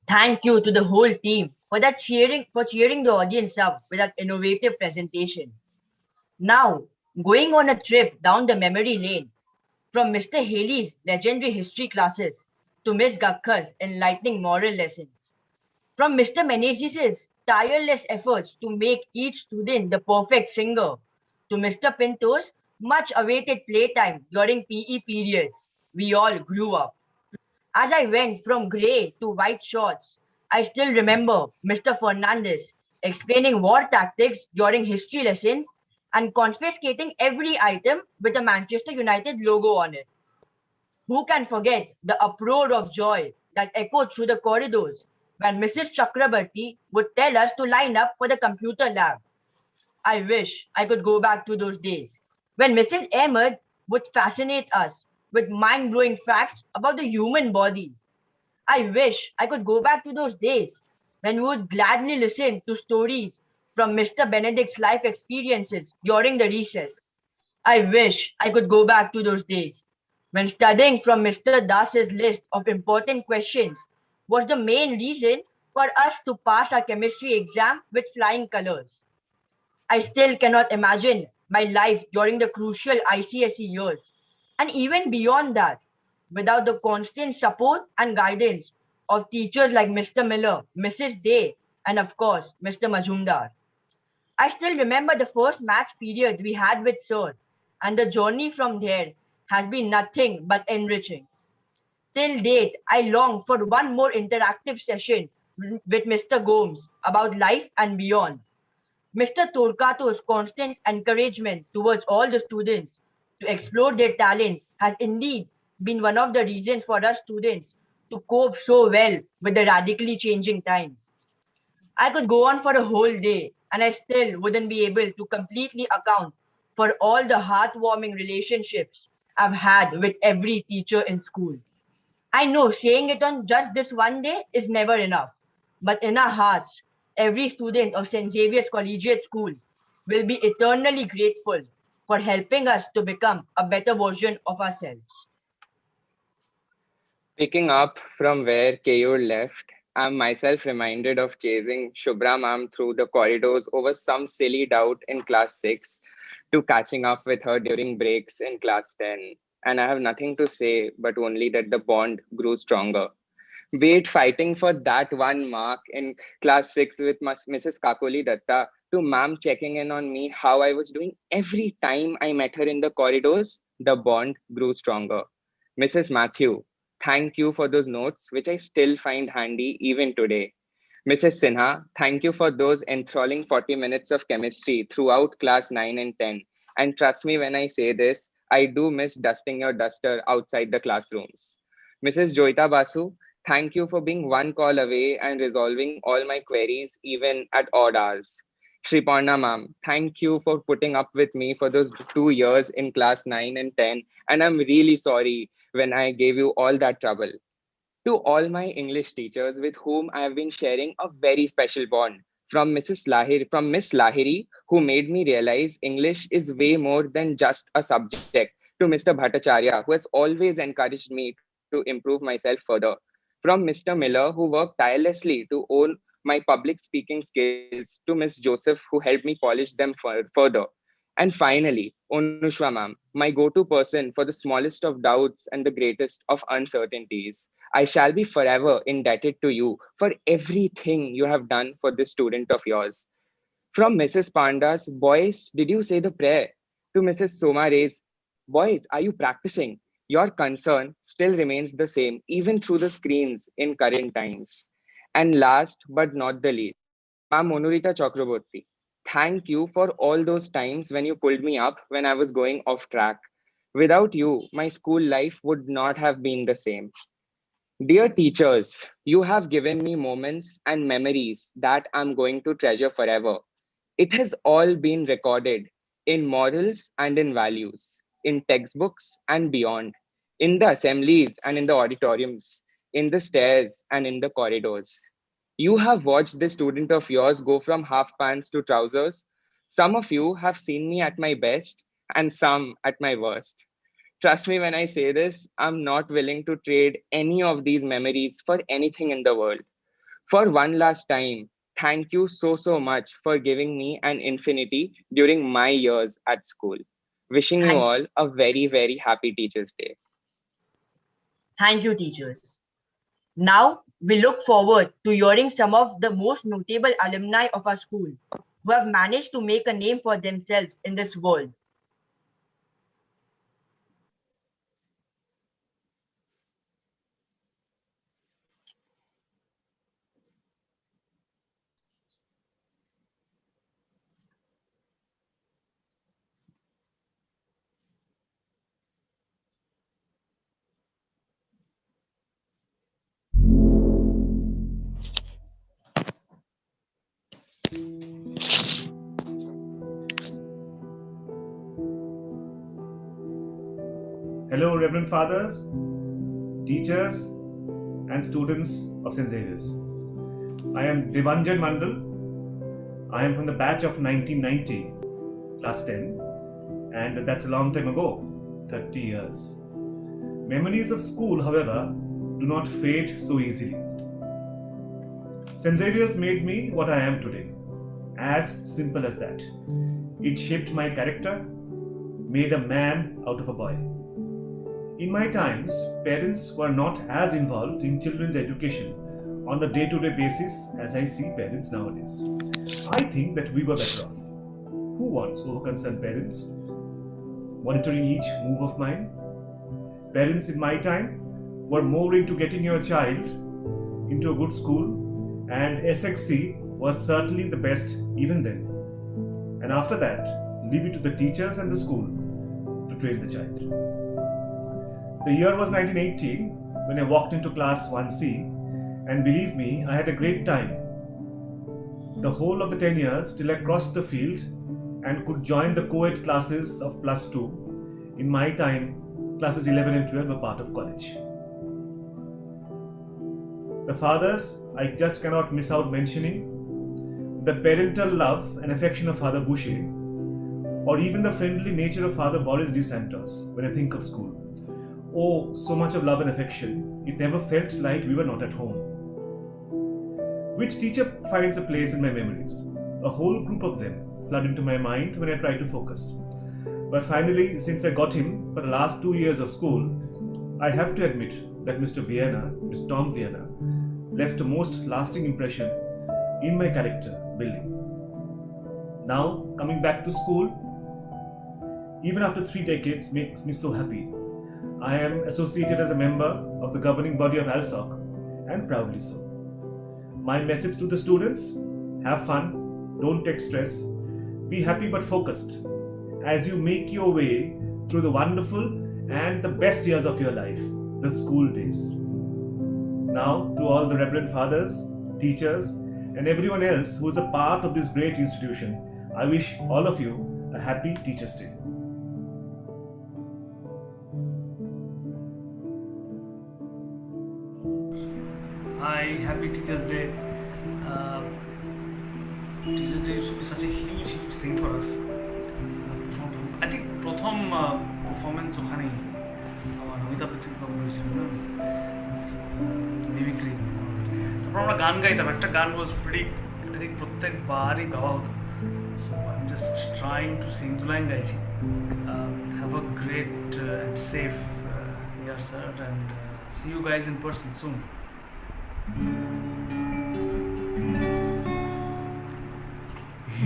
Thank you to the whole team for cheering the audience up with that innovative presentation. Now, going on a trip down the memory lane, from Mr. Haley's legendary history classes to Miss Gakkar's enlightening moral lessons, from Mr. Menezes' tireless efforts to make each student the perfect singer, to Mr. Pinto's much awaited playtime during PE periods, we all grew up. As I went from grey to white shorts, I still remember Mr. Fernandez explaining war tactics during history lessons and confiscating every item with a Manchester United logo on it. Who can forget the uproar of joy that echoed through the corridors when Mrs. Chakrabarti would tell us to line up for the computer lab? I wish I could go back to those days when Mrs. Ahmed would fascinate us with mind-blowing facts about the human body. I wish I could go back to those days when we would gladly listen to stories from Mr. Benedict's life experiences during the recess. I wish I could go back to those days when studying from Mr. Das's list of important questions was the main reason for us to pass our chemistry exam with flying colors. I still cannot imagine my life during the crucial ICSE years, and even beyond that, without the constant support and guidance of teachers like Mr. Miller, Mrs. Day, and of course, Mr. Majumdar. I still remember the first maths period we had with Sir, and the journey from there has been nothing but enriching. Till date, I long for one more interactive session with Mr. Gomes about life and beyond. Mr. Torkato's constant encouragement towards all the students to explore their talents has indeed been one of the reasons for us students to cope so well with the radically changing times. I could go on for a whole day and I still wouldn't be able to completely account for all the heartwarming relationships I've had with every teacher in school. I know saying it on just this one day is never enough, but in our hearts, every student of St. Xavier's Collegiate School will be eternally grateful for helping us to become a better version of ourselves. Picking up from where Keyur left, I'm myself reminded of chasing Shubhra ma'am through the corridors over some silly doubt in class 6 to catching up with her during breaks in class 10. And I have nothing to say but only that the bond grew stronger. Wait, fighting for that one mark in class 6 with Mrs. Kakoli Datta to ma'am checking in on me how I was doing every time I met her in the corridors, the bond grew stronger. Mrs. Matthew, thank you for those notes, which I still find handy even today. Mrs. Sinha, thank you for those enthralling 40 minutes of chemistry throughout class 9 and 10. And trust me when I say this, I do miss dusting your duster outside the classrooms. Mrs. Joita Basu, thank you for being one call away and resolving all my queries even at odd hours. Shriparna ma'am, thank you for putting up with me for those 2 years in class 9 and 10. And I'm really sorry when I gave you all that trouble. To all my English teachers with whom I have been sharing a very special bond, from Miss Lahiri, who made me realize English is way more than just a subject, to Mr. Bhattacharya, who has always encouraged me to improve myself further, from Mr. Miller, who worked tirelessly to own my public speaking skills, to Miss Joseph, who helped me polish them further. And finally, Onushwa ma'am, my go-to person for the smallest of doubts and the greatest of uncertainties. I shall be forever indebted to you for everything you have done for this student of yours. From Mrs. Panda's, boys, did you say the prayer? To Mrs. Soma Ray's, boys, are you practicing? Your concern still remains the same, even through the screens in current times. And last but not the least, Ma'am Monurita Chakraborty, thank you for all those times when you pulled me up when I was going off track. Without you, my school life would not have been the same. Dear teachers, you have given me moments and memories that I'm going to treasure forever. It has all been recorded in morals and in values, in textbooks and beyond, in the assemblies and in the auditoriums, in the stairs and in the corridors. You have watched this student of yours go from half pants to trousers. Some of you have seen me at my best and some at my worst. Trust me when I say this, I'm not willing to trade any of these memories for anything in the world. For one last time, thank you so much for giving me an infinity during my years at school. Wishing you Thank, all a very happy Teachers' Day. thank you, teachers. Now, we look forward to hearing some of the most notable alumni of our school who have managed to make a name for themselves in this world. Hello, Reverend Fathers, teachers, and students of St. Xavier's. I am Devanjan Mandal. I am from the batch of 1990, class 10, and that's a long time ago, 30 years. Memories of school, however, do not fade so easily. St. Xavier's made me what I am today. As simple as that. It shaped my character, made a man out of a boy. In my times, parents were not as involved in children's education on a day-to-day basis as I see parents nowadays. I think that we were better off. who wants over-concerned parents monitoring each move of mine? Parents in my time were more into getting your child into a good school, and SXC was certainly the best even then. And after that, leave it to the teachers and the school to train the child. The year was 1980 when I walked into class 1C, and believe me, I had a great time. The whole of the 10 years till I crossed the field and could join the co-ed classes of +2. In my time, classes 11 and 12 were part of college. The fathers, I just cannot miss out mentioning. The parental love and affection of Father Boucher, or even the friendly nature of Father Boris de Santos when I think of school. Oh, so much of love and affection, it never felt like we were not at home. Which teacher finds a place in my memories? A whole group of them flood into my mind when I try to focus. But finally, since I got him for the last 2 years of school, I have to admit that Mr. Tom Vienna, left a most lasting impression in my character building. Now, coming back to school, even after 3 decades, makes me so happy. I am associated as a member of the governing body of ALSOC, and proudly so. My message to the students: have fun, don't take stress, be happy but focused as you make your way through the wonderful and the best years of your life, the school days. Now, to all the Reverend Fathers, teachers, and everyone else who is a part of this great institution, I wish all of you a happy Teachers' Day. Hi, happy Teachers' Day. Teachers' Day should be such a huge thing for us. I think প্রথম performance ওখানেই আমার অমিতাভ বচ্চন করেছিল না mimicry. তারপর আমরা গান গাইতাম, একটা গান was pretty, I think প্রত্যেকবারই গাওয়া হতো। So I'm just trying to sing, দু লাইন গাইছি। Have a great and safe year, sir, and see you guys in person soon.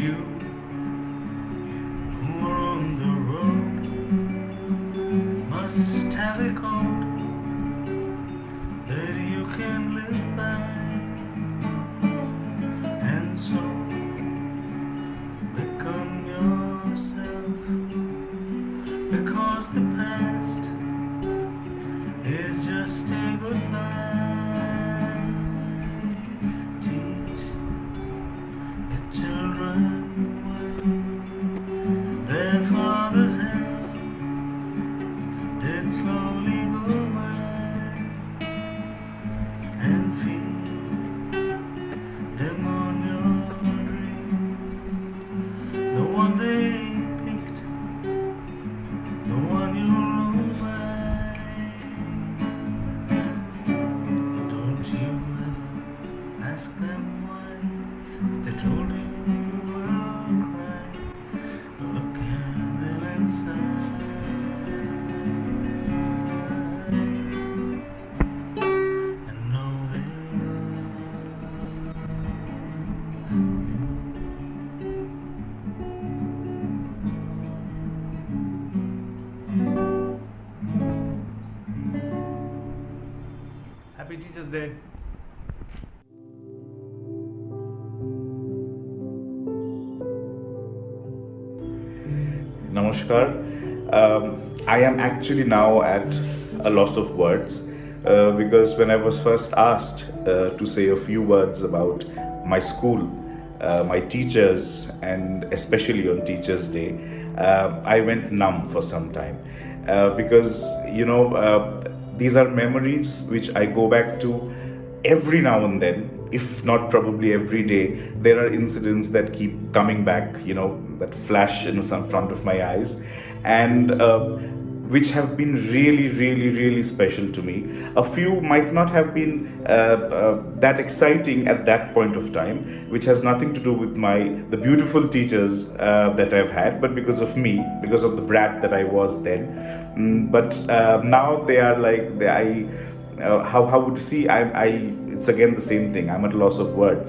You who are on the road must have a code that you can live by, and so become yourself, because the past is just a goodbye. Teach the children their father's help did slowly go by, and feed them on your dreams, the one they picked, the one you roll by. Don't you ever ask them why, if they told you you will cry. Look at them inside, and know they Happy Teachers' Day. Namaskar. I am actually now at a loss of words because when I was first asked to say a few words about my school, my teachers, and especially on Teachers' Day, I went numb for some time because, these are memories which I go back to every now and then, if not probably every day. There are incidents that keep coming back, that flash in front of my eyes, and which have been really, really, really special to me. A few might not have been that exciting at that point of time, which has nothing to do with the beautiful teachers that I've had, but because of me, because of the brat that I was then. But now they are like, how would you see? It's again the same thing. I'm at a loss of words,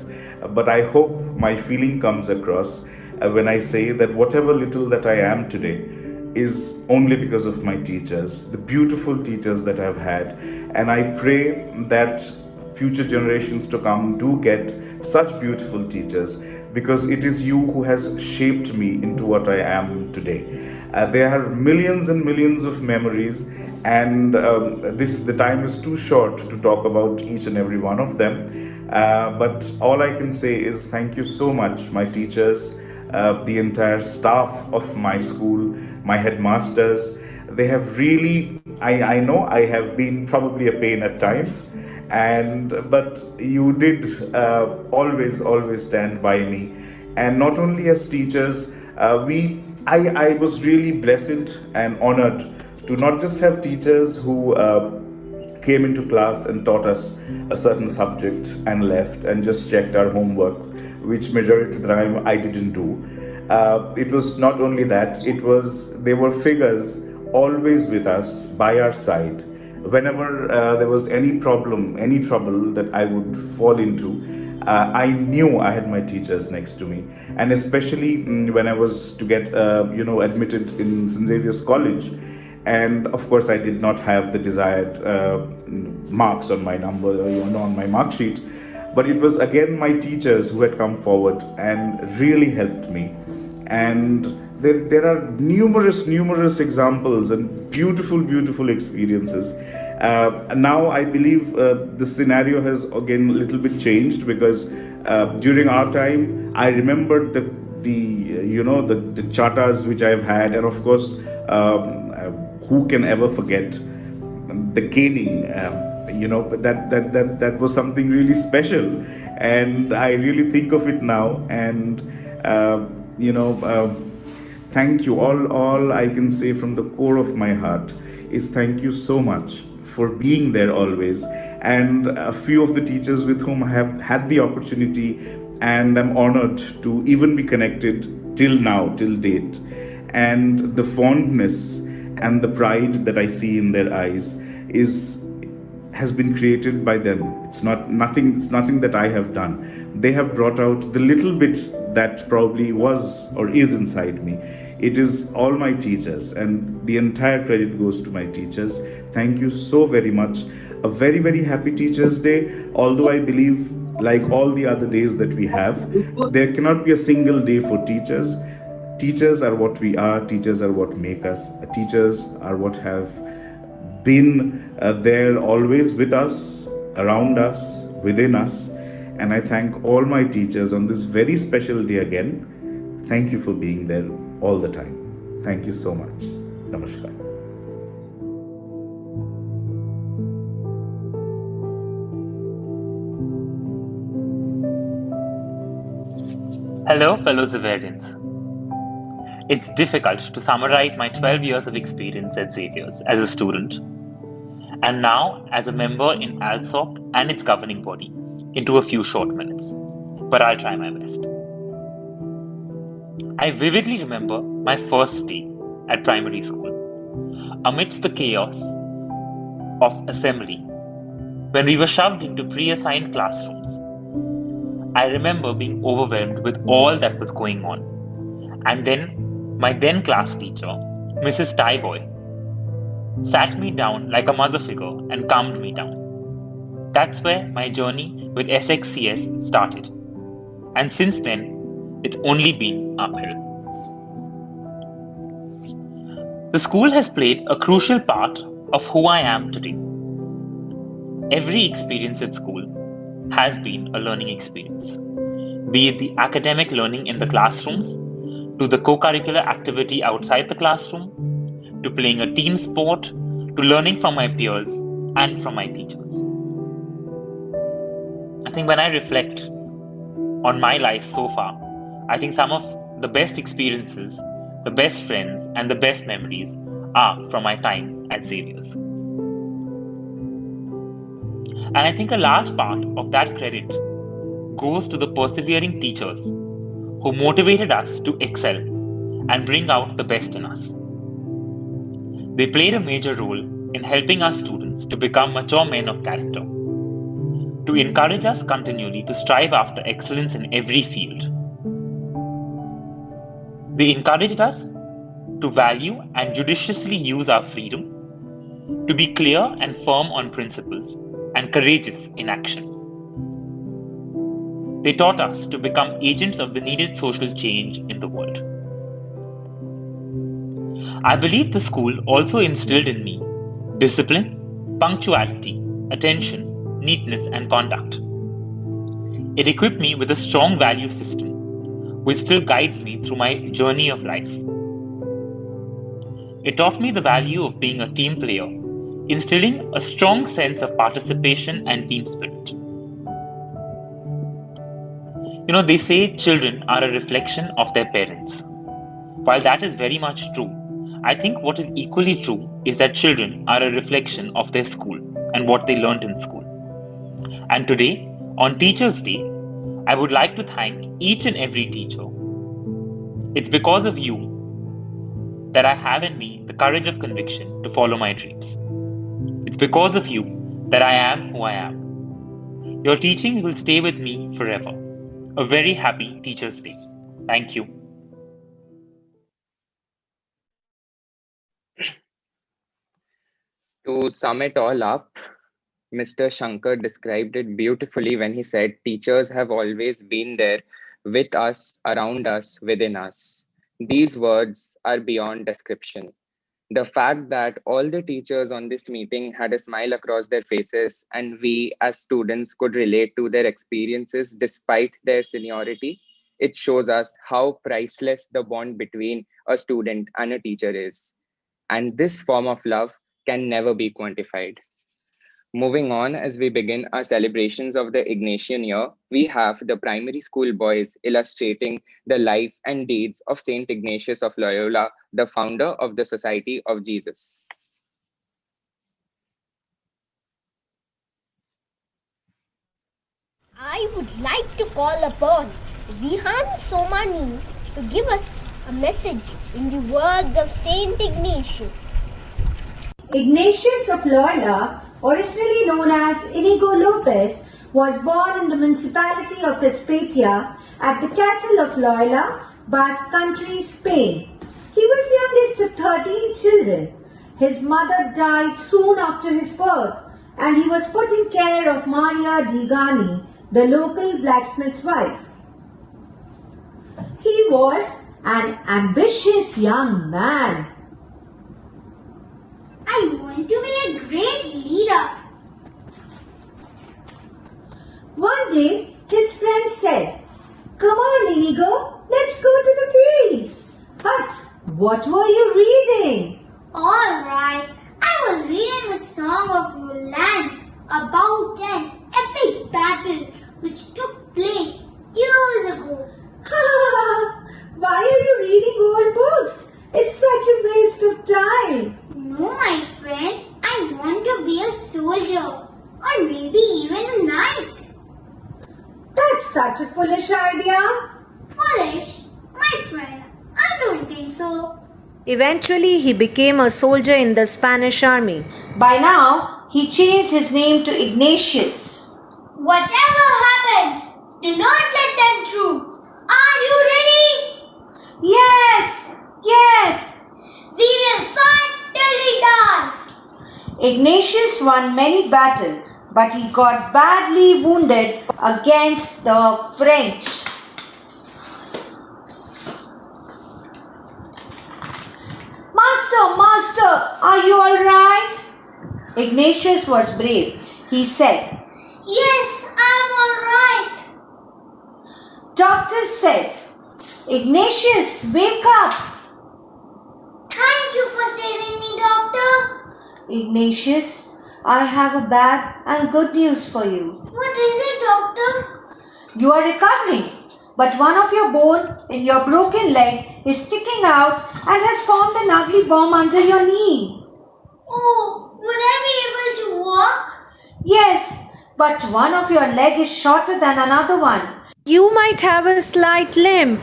but I hope my feeling comes across when I say that whatever little that I am today is only because of my teachers, the beautiful teachers that I've had. And I pray that future generations to come do get such beautiful teachers, because it is you who has shaped me into what I am today. There are millions and millions of memories, and the time is too short to talk about each and every one of them. But all I can say is thank you so much, my teachers, the entire staff of my school, my headmasters. They have really, I know I have been probably a pain at times, but you did always stand by me. And not only as teachers, I was really blessed and honored to not just have teachers who came into class and taught us a certain subject and left and just checked our homework, which majority of the time I didn't do. It was not only that, they were figures always with us by our side. Whenever there was any problem, any trouble that I would fall into, I knew I had my teachers next to me. And especially when I was to get admitted in St. Xavier's College, and of course I did not have the desired marks on my number, on my mark sheet, but it was again my teachers who had come forward and really helped me. And there are numerous examples and beautiful experiences. Now I believe the scenario has again a little bit changed, because during our time I remembered the charters which I've had, and of course who can ever forget the caning. That was something really special, and I really think of it now. And thank you. All I can say from the core of my heart is thank you so much for being there always. And a few of the teachers with whom I have had the opportunity, and I'm honored to even be connected till now, till date. And the fondness and the pride that I see in their eyes has been created by them. It's nothing that I have done. They have brought out the little bit that probably was or is inside me. It is all my teachers, and the entire credit goes to my teachers. Thank you so very much. A very happy Teachers Day. Although I believe, like all the other days that we have, there cannot be a single day for teachers. Teachers are what we are. Teachers are what make us. Teachers are what have been there always with us, around us, within us. And I thank all my teachers on this very special day again. Thank you for being there all the time. Thank you so much. Namaskar. Hello, fellow Xaverians. It's difficult to summarize my 12 years of experience at Xavier's as a student, and now as a member in ALSOC and its governing body, into a few short minutes. But I'll try my best. I vividly remember my first day at primary school, amidst the chaos of assembly, when we were shoved into pre-assigned classrooms. I remember being overwhelmed with all that was going on. And then my then class teacher, Mrs. Tyboy, sat me down like a mother figure and calmed me down. That's where my journey with SXCS started. And since then, it's only been uphill. The school has played a crucial part of who I am today. Every experience at school has been a learning experience, be it the academic learning in the classrooms, to the co-curricular activity outside the classroom, to playing a team sport, to learning from my peers and from my teachers. I think when I reflect on my life so far, I think some of the best experiences, the best friends, and the best memories are from my time at Xavier's. And I think a large part of that credit goes to the persevering teachers who motivated us to excel and bring out the best in us. They played a major role in helping our students to become mature men of character, to encourage us continually to strive after excellence in every field. They encouraged us to value and judiciously use our freedom, to be clear and firm on principles, and courageous in action. They taught us to become agents of the needed social change in the world. I believe the school also instilled in me discipline, punctuality, attention, neatness, and conduct. It equipped me with a strong value system, which still guides me through my journey of life. It taught me the value of being a team player, instilling a strong sense of participation and team spirit. They say children are a reflection of their parents. While that is very much true, I think what is equally true is that children are a reflection of their school and what they learned in school. And today, on Teachers' Day, I would like to thank each and every teacher. It's because of you that I have in me the courage of conviction to follow my dreams. It's because of you that I am who I am. Your teachings will stay with me forever. A very happy Teachers' Day. Thank you. To sum it all up, Mr. Shankar described it beautifully when he said, teachers have always been there with us, around us, within us. These words are beyond description. The fact that all the teachers on this meeting had a smile across their faces and we as students could relate to their experiences despite their seniority, it shows us how priceless the bond between a student and a teacher is. And this form of love can never be quantified. Moving on, as we begin our celebrations of the Ignatian year, we have the primary school boys illustrating the life and deeds of Saint Ignatius of Loyola, the founder of the Society of Jesus. I would like to call upon Vihan Somani to give us a message in the words of Saint Ignatius. Ignatius of Loyola, originally known as Inigo Lopez, was born in the municipality of Prespetia at the castle of Loyola, Basque Country, Spain. He was youngest of 13 children. His mother died soon after his birth, and he was put in care of Maria Digani, the local blacksmith's wife. He was an ambitious young man. I want to be a great leader. One day, his friend said, "Come on, Inigo, let's go to the fields." But what were you reading? Alright, I was reading a song of Roland about an epic battle which took place years ago. Why are you reading old books? It's such a waste of time. No, my friend, I want to be a soldier or maybe even a knight. That's such a foolish idea. Foolish? My friend, I don't think so. Eventually, he became a soldier in the Spanish army. By now, he changed his name to Ignatius. Whatever happens, do not let them through. Are you ready? Yes! Yes! We will fight till we die. Ignatius won many battles, but he got badly wounded against the French. Master, are you all right? Ignatius was brave. He said, Yes, I'm all right. Doctor said, Ignatius, wake up. Thank you for saving me, doctor. Ignatius, I have a bad and good news for you. What is it, doctor? You are recovering, but one of your bone in your broken leg is sticking out and has formed an ugly bomb under your knee. Oh, would I be able to walk? Yes, but one of your leg is shorter than another one. You might have a slight limp.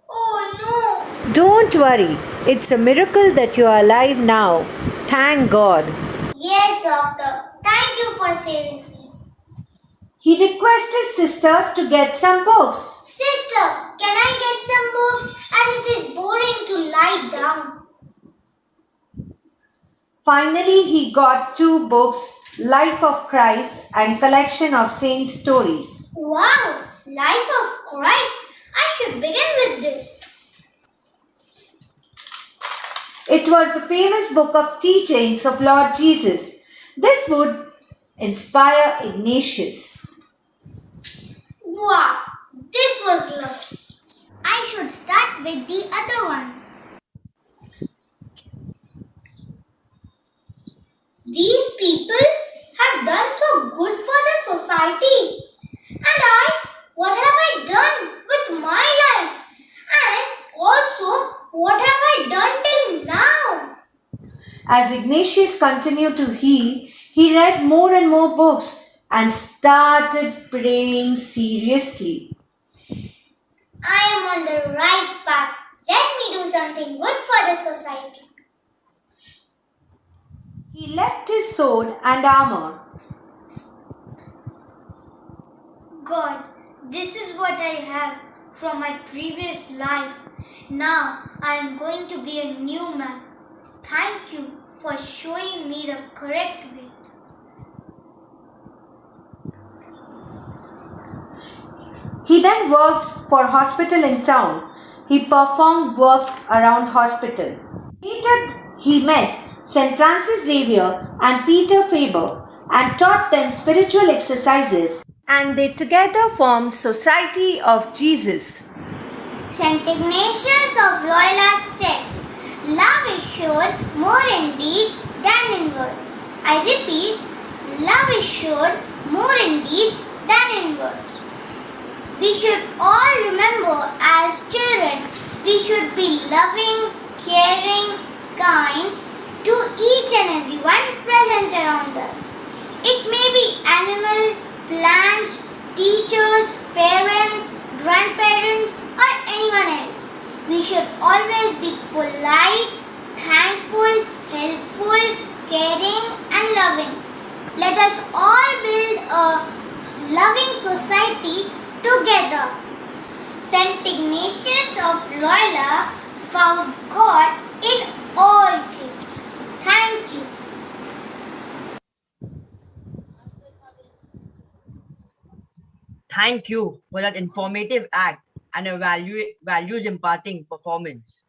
Oh no. Don't worry. It's a miracle that you are alive now. Thank God. Yes, doctor. Thank you for saving me. He requested sister to get some books. Sister, can I get some books as it is boring to lie down? Finally, he got 2 books, Life of Christ and Collection of Saints' Stories. Wow, Life of Christ. I should begin with this. It was the famous book of teachings of Lord Jesus. This would inspire Ignatius. Wow, this was lovely. I should start with the other one. These people have done so good for the society. And what have I done with my life? And also, what have I done till now? As Ignatius continued to heal, he read more and more books and started praying seriously. I am on the right path. Let me do something good for the society. He left his sword and armor. God, this is what I have from my previous life. Now I am going to be a new man. Thank you for showing me the correct way. He then worked for a hospital in town. He performed work around hospital. Later, he met St. Francis Xavier and Peter Faber and taught them spiritual exercises, and they together formed Society of Jesus. St. Ignatius of Loyola said, "Love is shown more in deeds than in words." I repeat, love is shown more in deeds than in words. We should all remember as children, we should be loving, caring, kind to each and everyone present around us. It may be animals, plants, teachers, parents, grandparents, or anyone else. We should always be polite, thankful, helpful, caring, and loving. Let us all build a loving society together. St. Ignatius of Loyola found God in all things. Thank you. Thank you for that informative act and a values imparting performance.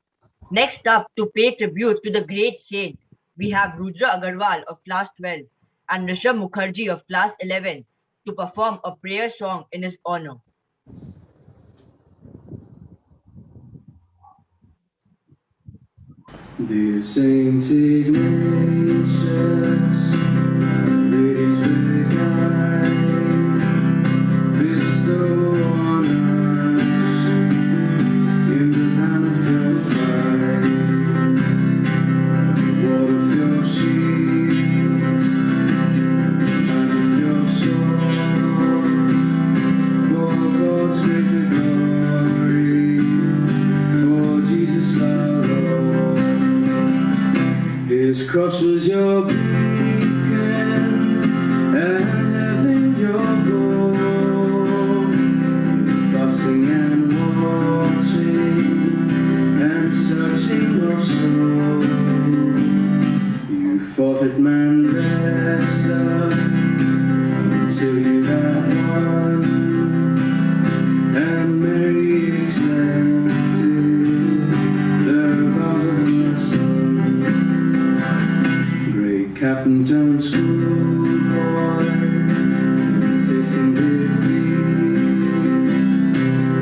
Next up, to pay tribute to the great saint, we have Rudra Agarwal of class 12 and Rishabh Mukherjee of class 11 to perform a prayer song in his honor. Dear Saint Ignatius, ladies beguile, bestow on us in the van of your fight, the word of your shield, and of your sword, for God's greater glory, for Jesus our Lord. His cross was your beacon, and heaven your goal. Fasting and watching, and searching your soul. You fought at Manresa until you had won, and Mary accepted the vows of your son. Great Captain turned schoolboy, tasting defeat.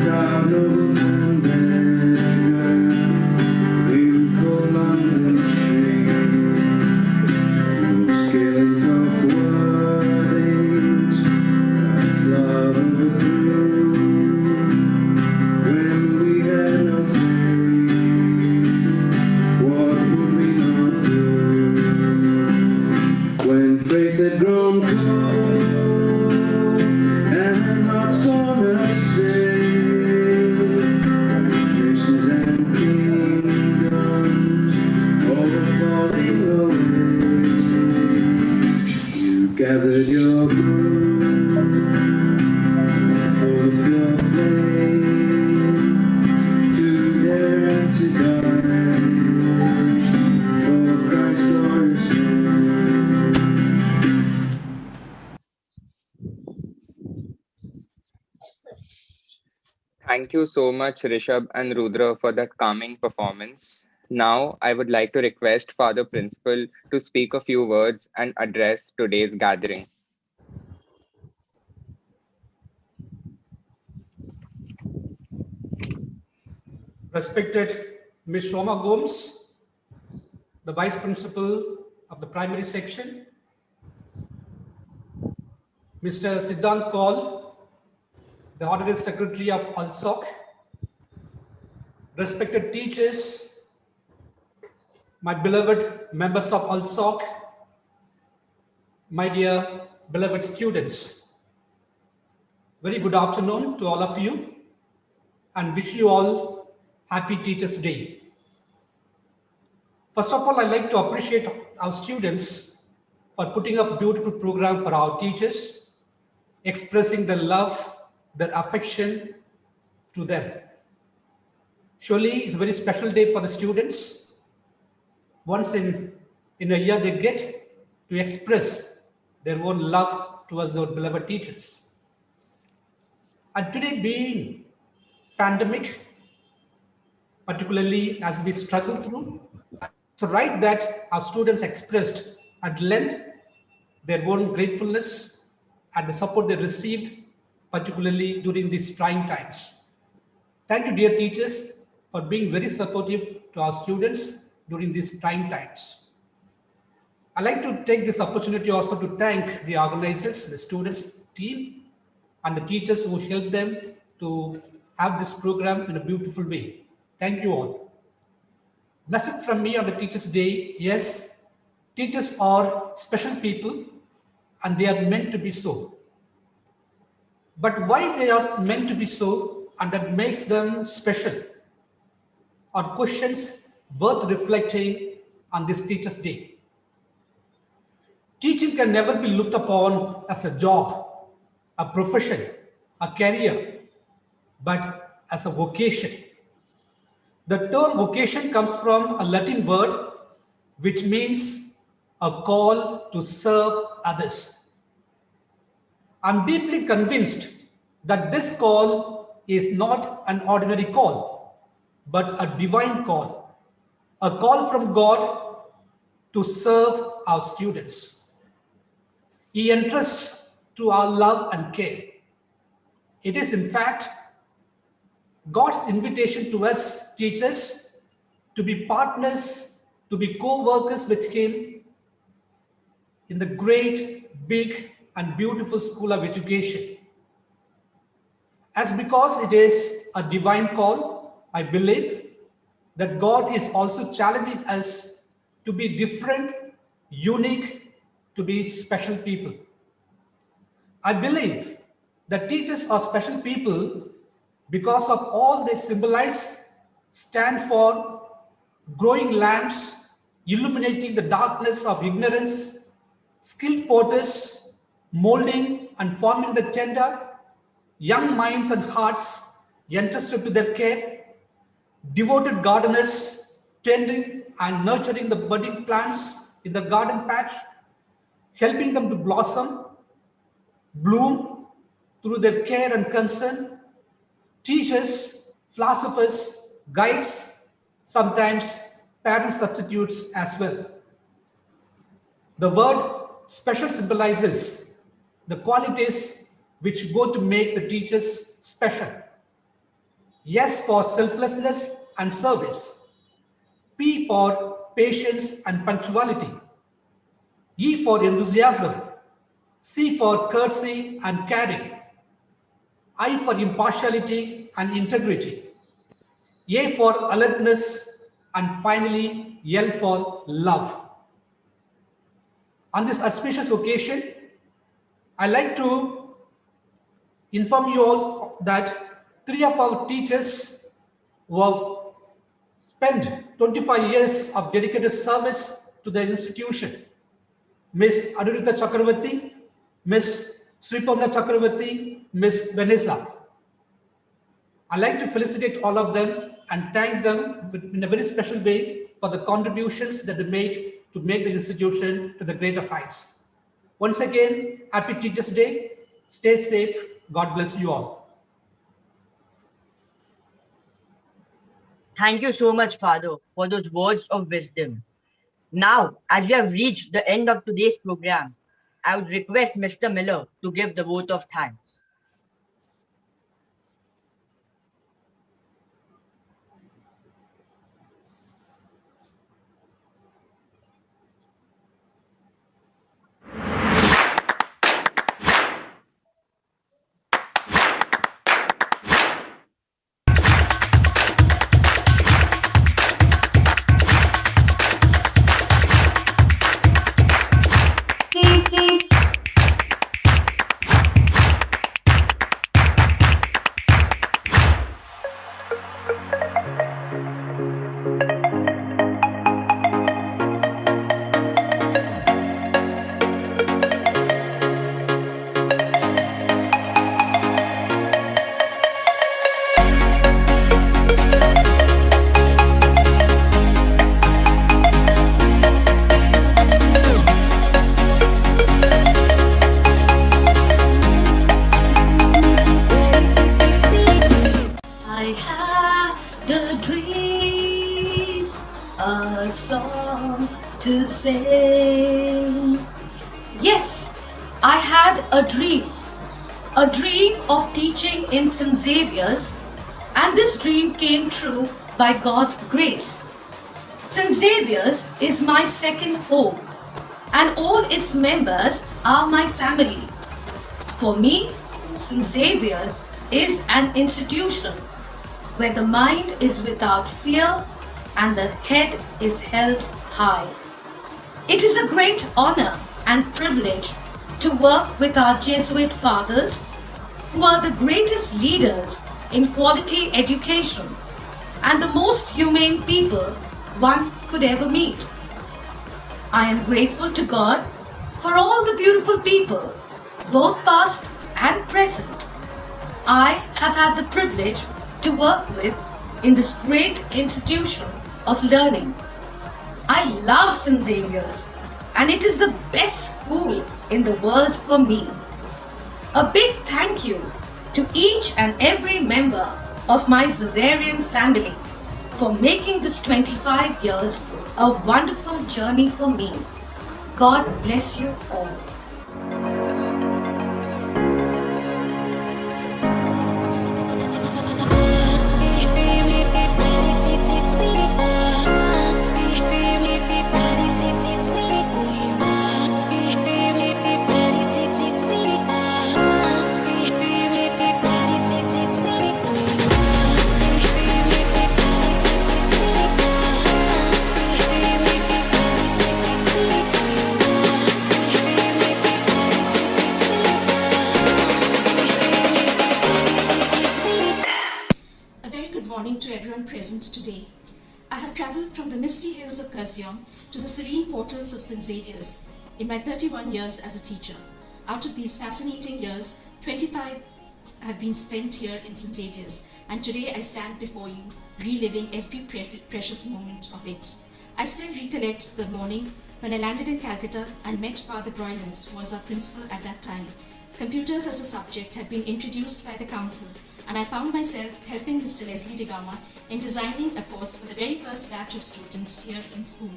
Proud noble turned beggar in cold London street. No scale of wordings, God's love overthrew. When we had no faith, what would we not do? When faith had grown cold and hearts torn aside, nations and kingdoms all were falling away, you gathered your brood full of your flame. Thank you so much, Rishabh and Rudra, for that calming performance. Now, I would like to request Father Principal to speak a few words and address today's gathering. Respected Ms. Shoma Gomes, the Vice Principal of the Primary Section, Mr. Siddhant Kaul, the Honorary Secretary of ALSOC, respected teachers, my beloved members of ALSOC, my dear beloved students. Very good afternoon to all of you and wish you all happy Teachers' Day. First of all, I'd like to appreciate our students for putting up a beautiful program for our teachers, expressing their love, their affection to them. Surely it's a very special day for the students. Once in a year, they get to express their own love towards their beloved teachers. And today being pandemic, particularly as we struggle through, so right that our students expressed at length their own gratefulness and the support they received, particularly during these trying times. Thank you, dear teachers, for being very supportive to our students during these trying times. I'd like to take this opportunity also to thank the organizers, the students team, and the teachers who helped them to have this program in a beautiful way. Thank you all. Message from me on the Teachers' Day: yes, teachers are special people and they are meant to be so. But why they are meant to be so and that makes them special are questions worth reflecting on this Teachers' Day. Teaching can never be looked upon as a job, a profession, a career, but as a vocation. The term vocation comes from a Latin word which means a call to serve others. I'm deeply convinced that this call is not an ordinary call, but a divine call, a call from God to serve our students. He entrusts to our love and care. It is, in fact, God's invitation to us teachers to be partners, to be co-workers with Him in the great, big, and beautiful school of education. As because it is a divine call, I believe that God is also challenging us to be different, unique, to be special people. I believe that teachers are special people because of all they symbolize, stand for, growing lamps, illuminating the darkness of ignorance, skilled porters, molding and forming the tender, young minds and hearts entrusted to their care, devoted gardeners, tending and nurturing the budding plants in the garden patch, helping them to blossom, bloom through their care and concern, teachers, philosophers, guides, sometimes parent substitutes as well. The word special symbolizes the qualities which go to make the teachers special. S for selflessness and service. P for patience and punctuality. E for enthusiasm. C for courtesy and caring. I for impartiality and integrity. A for alertness, and finally L for love. On this auspicious occasion, I like to inform you all that 3 of our teachers who have spent 25 years of dedicated service to the institution. Ms. Adurita Chakravarti, Ms. Sripamna Chakravarti, Ms. Vanessa. I'd like to felicitate all of them and thank them in a very special way for the contributions that they made to make the institution to the greater heights. Once again, happy Teachers' Day. Stay safe. God bless you all. Thank you so much, Father, for those words of wisdom. Now, as we have reached the end of today's program, I would request Mr. Miller to give the vote of thanks. I had a dream, a song to sing. Yes, I had a dream of teaching in St. Xavier's, and this dream came true by God's grace. St. Xavier's is my second home, and all its members are my family. For me, St. Xavier's is an institution where the mind is without fear and the head is held high. It is a great honor and privilege to work with our Jesuit fathers, who are the greatest leaders in quality education and the most humane people one could ever meet. I am grateful to God for all the beautiful people, both past and present, I have had the privilege to work with in this great institution of learning. I love St. Xavier's, and it is the best school in the world for me. A big thank you to each and every member of my Xaverian family for making this 25 years a wonderful journey for me. God bless you all. A very good morning to everyone present today. I have travelled from the misty hills of Kurseong to the serene portals of St. Xavier's in my 31 years as a teacher. Out of these fascinating years, 25 have been spent here in St. Xavier's, and today I stand before you, reliving every precious moment of it. I still recollect the morning when I landed in Calcutta and met Father Broylance, who was our principal at that time. Computers as a subject had been introduced by the council, and I found myself helping Mr. Leslie de Gama in designing a course for the very first batch of students here in school.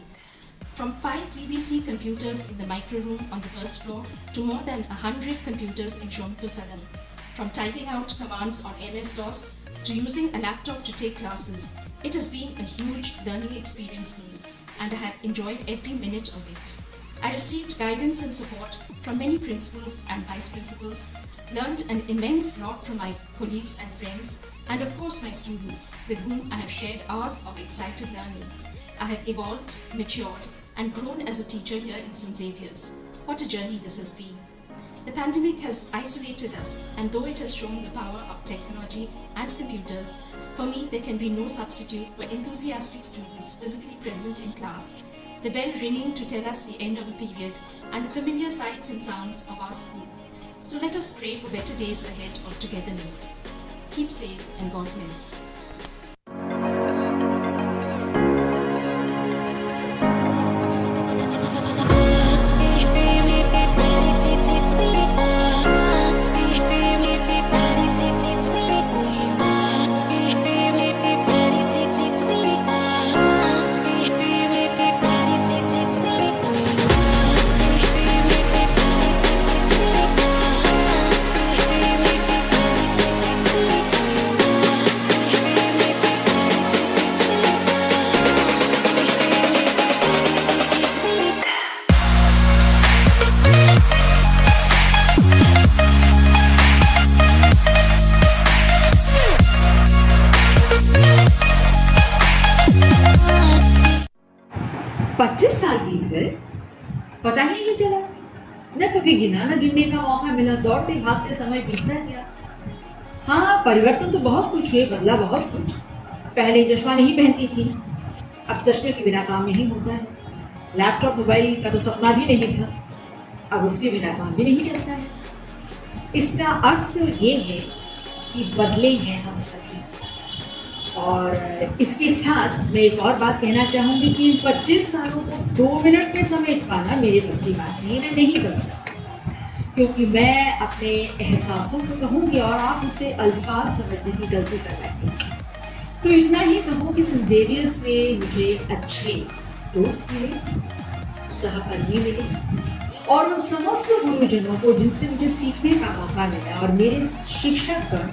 From 5 BBC computers in the micro room on the first floor to more than 100 computers in Shomto Sadan. From typing out commands on MS-DOS to using a laptop to take classes, it has been a huge learning experience for me, and I have enjoyed every minute of it. I received guidance and support from many principals and vice principals, learned an immense lot from my colleagues and friends, and of course my students, with whom I have shared hours of excited learning. I have evolved, matured, and grown as a teacher here in St. Xavier's. What a journey this has been. The pandemic has isolated us, and though it has shown the power of technology and computers, for me there can be no substitute for enthusiastic students physically present in class, the bell ringing to tell us the end of a period, and the familiar sights and sounds of our school. So let us pray for better days ahead of togetherness. Keep safe and God bless. 25 साल बीत गए, पता ही नहीं चला। न कभी गिना न गिनने का मौका मिला, दौड़ते भागते समय बीतता गया। हाँ, परिवर्तन तो बहुत कुछ हुए, बदला बहुत कुछ। पहले चश्मा नहीं पहनती थी, अब चश्मे के बिना काम नहीं होता है। लैपटॉप मोबाइल का तो सपना भी नहीं था, अब उसके बिना काम भी नहीं चलता है। इसका अर्थ तो ये है कि बदले हैं हम सभी। और इसके साथ मैं एक और बात कहना चाहूँगी कि इन 25 सालों को 2 मिनट में समेट पाना मेरे बस की बात नहीं, मैं नहीं कर सकती, क्योंकि मैं अपने एहसासों को कहूँगी और आप उसे अल्फाज समझने की गलती कर बैठे। तो इतना ही कहूँ कि सेंट ज़ेवियर्स में मुझे अच्छे दोस्त मिले, सहकर्मी मिले और उन समस्त गुरुजनों को जिनसे मुझे सीखने का मौका मिला और मेरे शिक्षकगण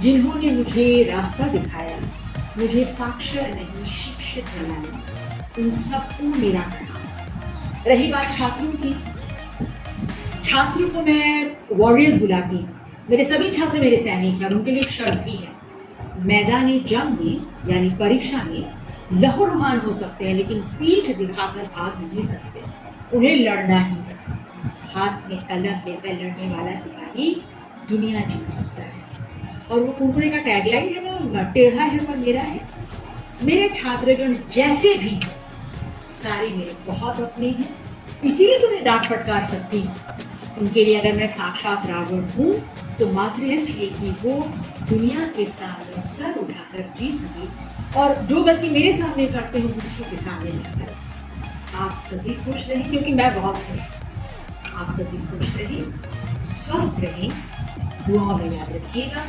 जिन्होंने मुझे रास्ता दिखाया, मुझे साक्षर नहीं शिक्षित बनाया, उन सबको मेरा प्रणाम। रही बात छात्रों की, छात्रों को मैं वॉरियर्स बुलाती हूँ। मेरे सभी छात्र मेरे सैनिक हैं और उनके लिए एक शर्त भी है। मैदानी जंग में यानी परीक्षा में लहूलुहान हो सकते हैं, लेकिन पीठ दिखाकर भाग नहीं सकते। उन्हें लड़ना ही है। हाथ में कलम लेकर लड़ने वाला सिपाही दुनिया जीत सकता है। और वो कुरकुरे का टैगलाइन है ना, टेढ़ा है पर मेरा है। मेरे छात्रगण जैसे भी सारे मेरे बहुत अपने हैं, इसीलिए तो मैं डांट फटकार सकती हूँ। उनके लिए अगर मैं साक्षात रावण हूँ तो मात्र इसलिए कि वो दुनिया के सामने सर उठाकर जी सके और जो गलती मेरे सामने करते हो दूसरों के सामने न करें। आप सभी खुश रहें, क्योंकि मैं बहुत खुश हूँ। आप सभी खुश रहें, स्वस्थ रहें, दुआओं में याद रखिएगा।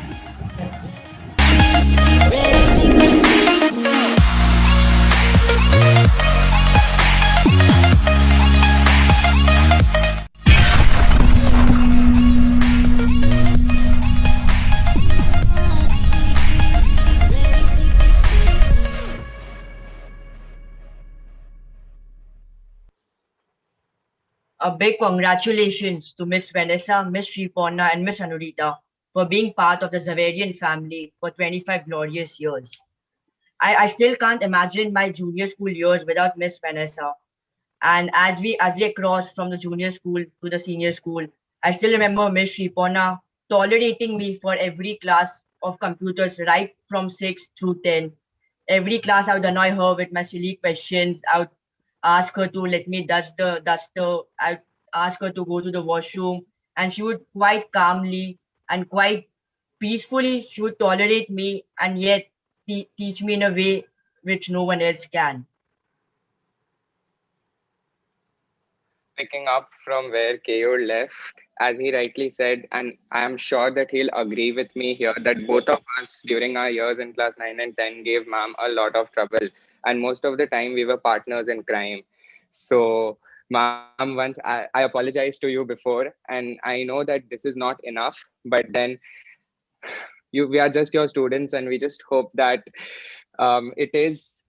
A big congratulations to Miss Vanessa, Miss Sriporna, and Miss Anurita for being part of the Zavarian family for 25 glorious years. I still can't imagine my junior school years without Miss Vanessa. And as we crossed from the junior school to the senior school, I still remember Miss Sriporna tolerating me for every class of computers right from 6 through 10. Every class I would annoy her with my silly questions. I would ask her to let me dust the duster. I'd ask her to go to the washroom, and she would quite calmly and quite peacefully she would tolerate me and yet teach me in a way which no one else can. Picking up from where Keyor left, as he rightly said, and I am sure that he'll agree with me here, that both of us during our years in class 9 and 10 gave ma'am a lot of trouble. And most of the time we were partners in crime. So, ma'am, once I apologized to you before, and I know that this is not enough, but then we are just your students, and we just hope that it is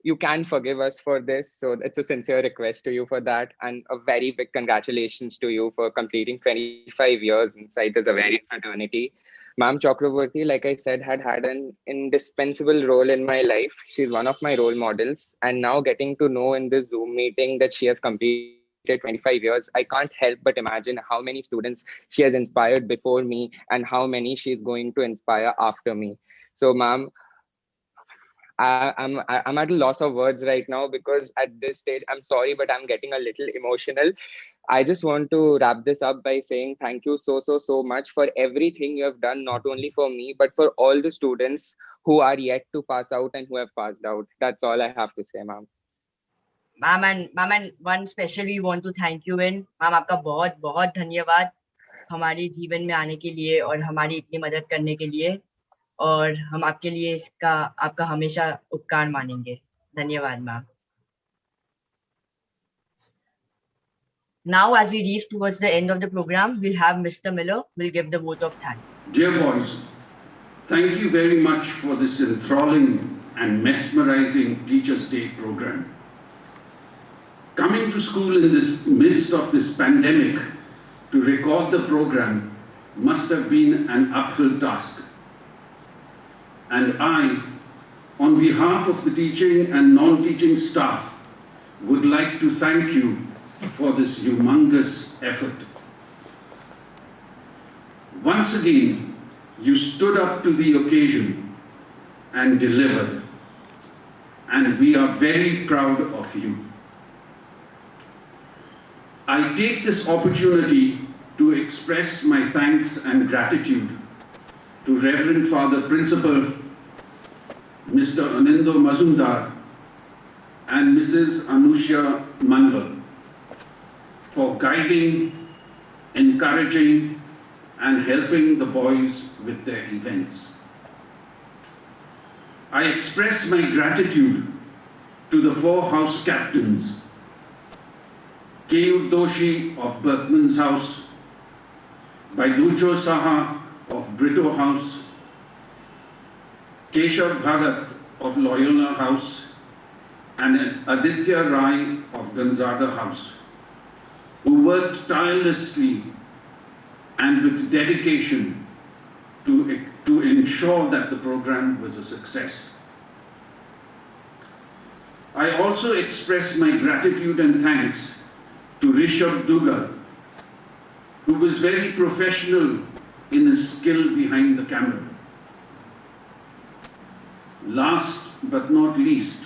you can forgive us for this. So it's a sincere request to you for that. And a very big congratulations to you for completing 25 years inside the Zavarian fraternity. Ma'am Chakraborty, like I said, had an indispensable role in my life. She's one of my role models. And now getting to know in this Zoom meeting that she has completed 25 years, I can't help but imagine how many students she has inspired before me and how many she's going to inspire after me. So, ma'am, I'm at a loss of words right now because at this stage, I'm sorry, but I'm getting a little emotional. I just want to wrap this up by saying thank you so much for everything you have done, not only for me, but for all the students who are yet to pass out and who have passed out. That's all I have to say, ma'am. Ma'am, and one special we want to thank you in. Ma'am, आपका बहुत बहुत धन्यवाद हमारे जीवन में आने के लिए और हमारी इतनी मदद करने के लिए और हम आपके लिए इसका आपका हमेशा उपकार मानेंगे. धन्यवाद ma'am. Now, as we reach towards the end of the program, we'll have Mr. Miller will give the vote of thanks. Dear boys, thank you very much for this enthralling and mesmerizing Teachers' Day program. Coming to school in this midst of this pandemic to record the program must have been an uphill task. And I, on behalf of the teaching and non-teaching staff, would like to thank you for this humongous effort. Once again, you stood up to the occasion and delivered, and we are very proud of you. I take this opportunity to express my thanks and gratitude to Reverend Father Principal Mr. Anindo Mazumdar and Mrs. Anusha Mandal for guiding, encouraging, and helping the boys with their events. I express my gratitude to the 4 house captains, K.U. Doshi of Berkman's House, Baiducho Saha of Brito House, Keshav Bhagat of Loyola House, and Aditya Rai of Gonzaga House, who worked tirelessly and with dedication to ensure that the program was a success. I also express my gratitude and thanks to Rishabh Dugar, who was very professional in his skill behind the camera. Last but not least,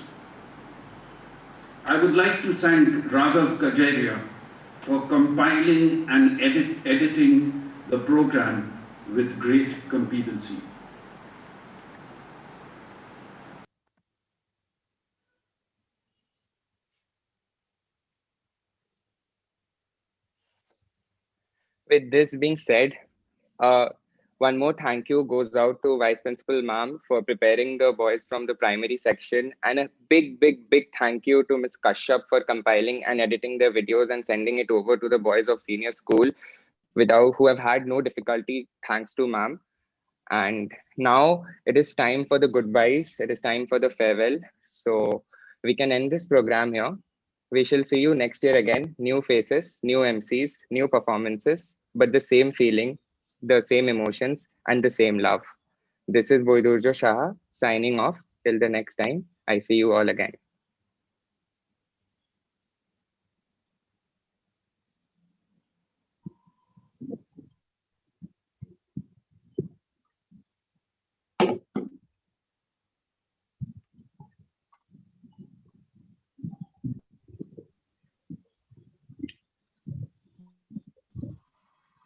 I would like to thank Raghav Kajaria for compiling and editing the program with great competency. With this being said, uh, one more thank you goes out to Vice Principal Ma'am for preparing the boys from the primary section, and a big thank you to Ms. Kashyap for compiling and editing their videos and sending it over to the boys of senior school, who have had no difficulty, thanks to ma'am. And now it is time for the goodbyes. It is time for the farewell. So we can end this program here. We shall see you next year again. New faces, new MCs, new performances, but the same feeling, the same emotions, and the same love. This is Boydurjo Shah signing off. Till the next time, I see you all again.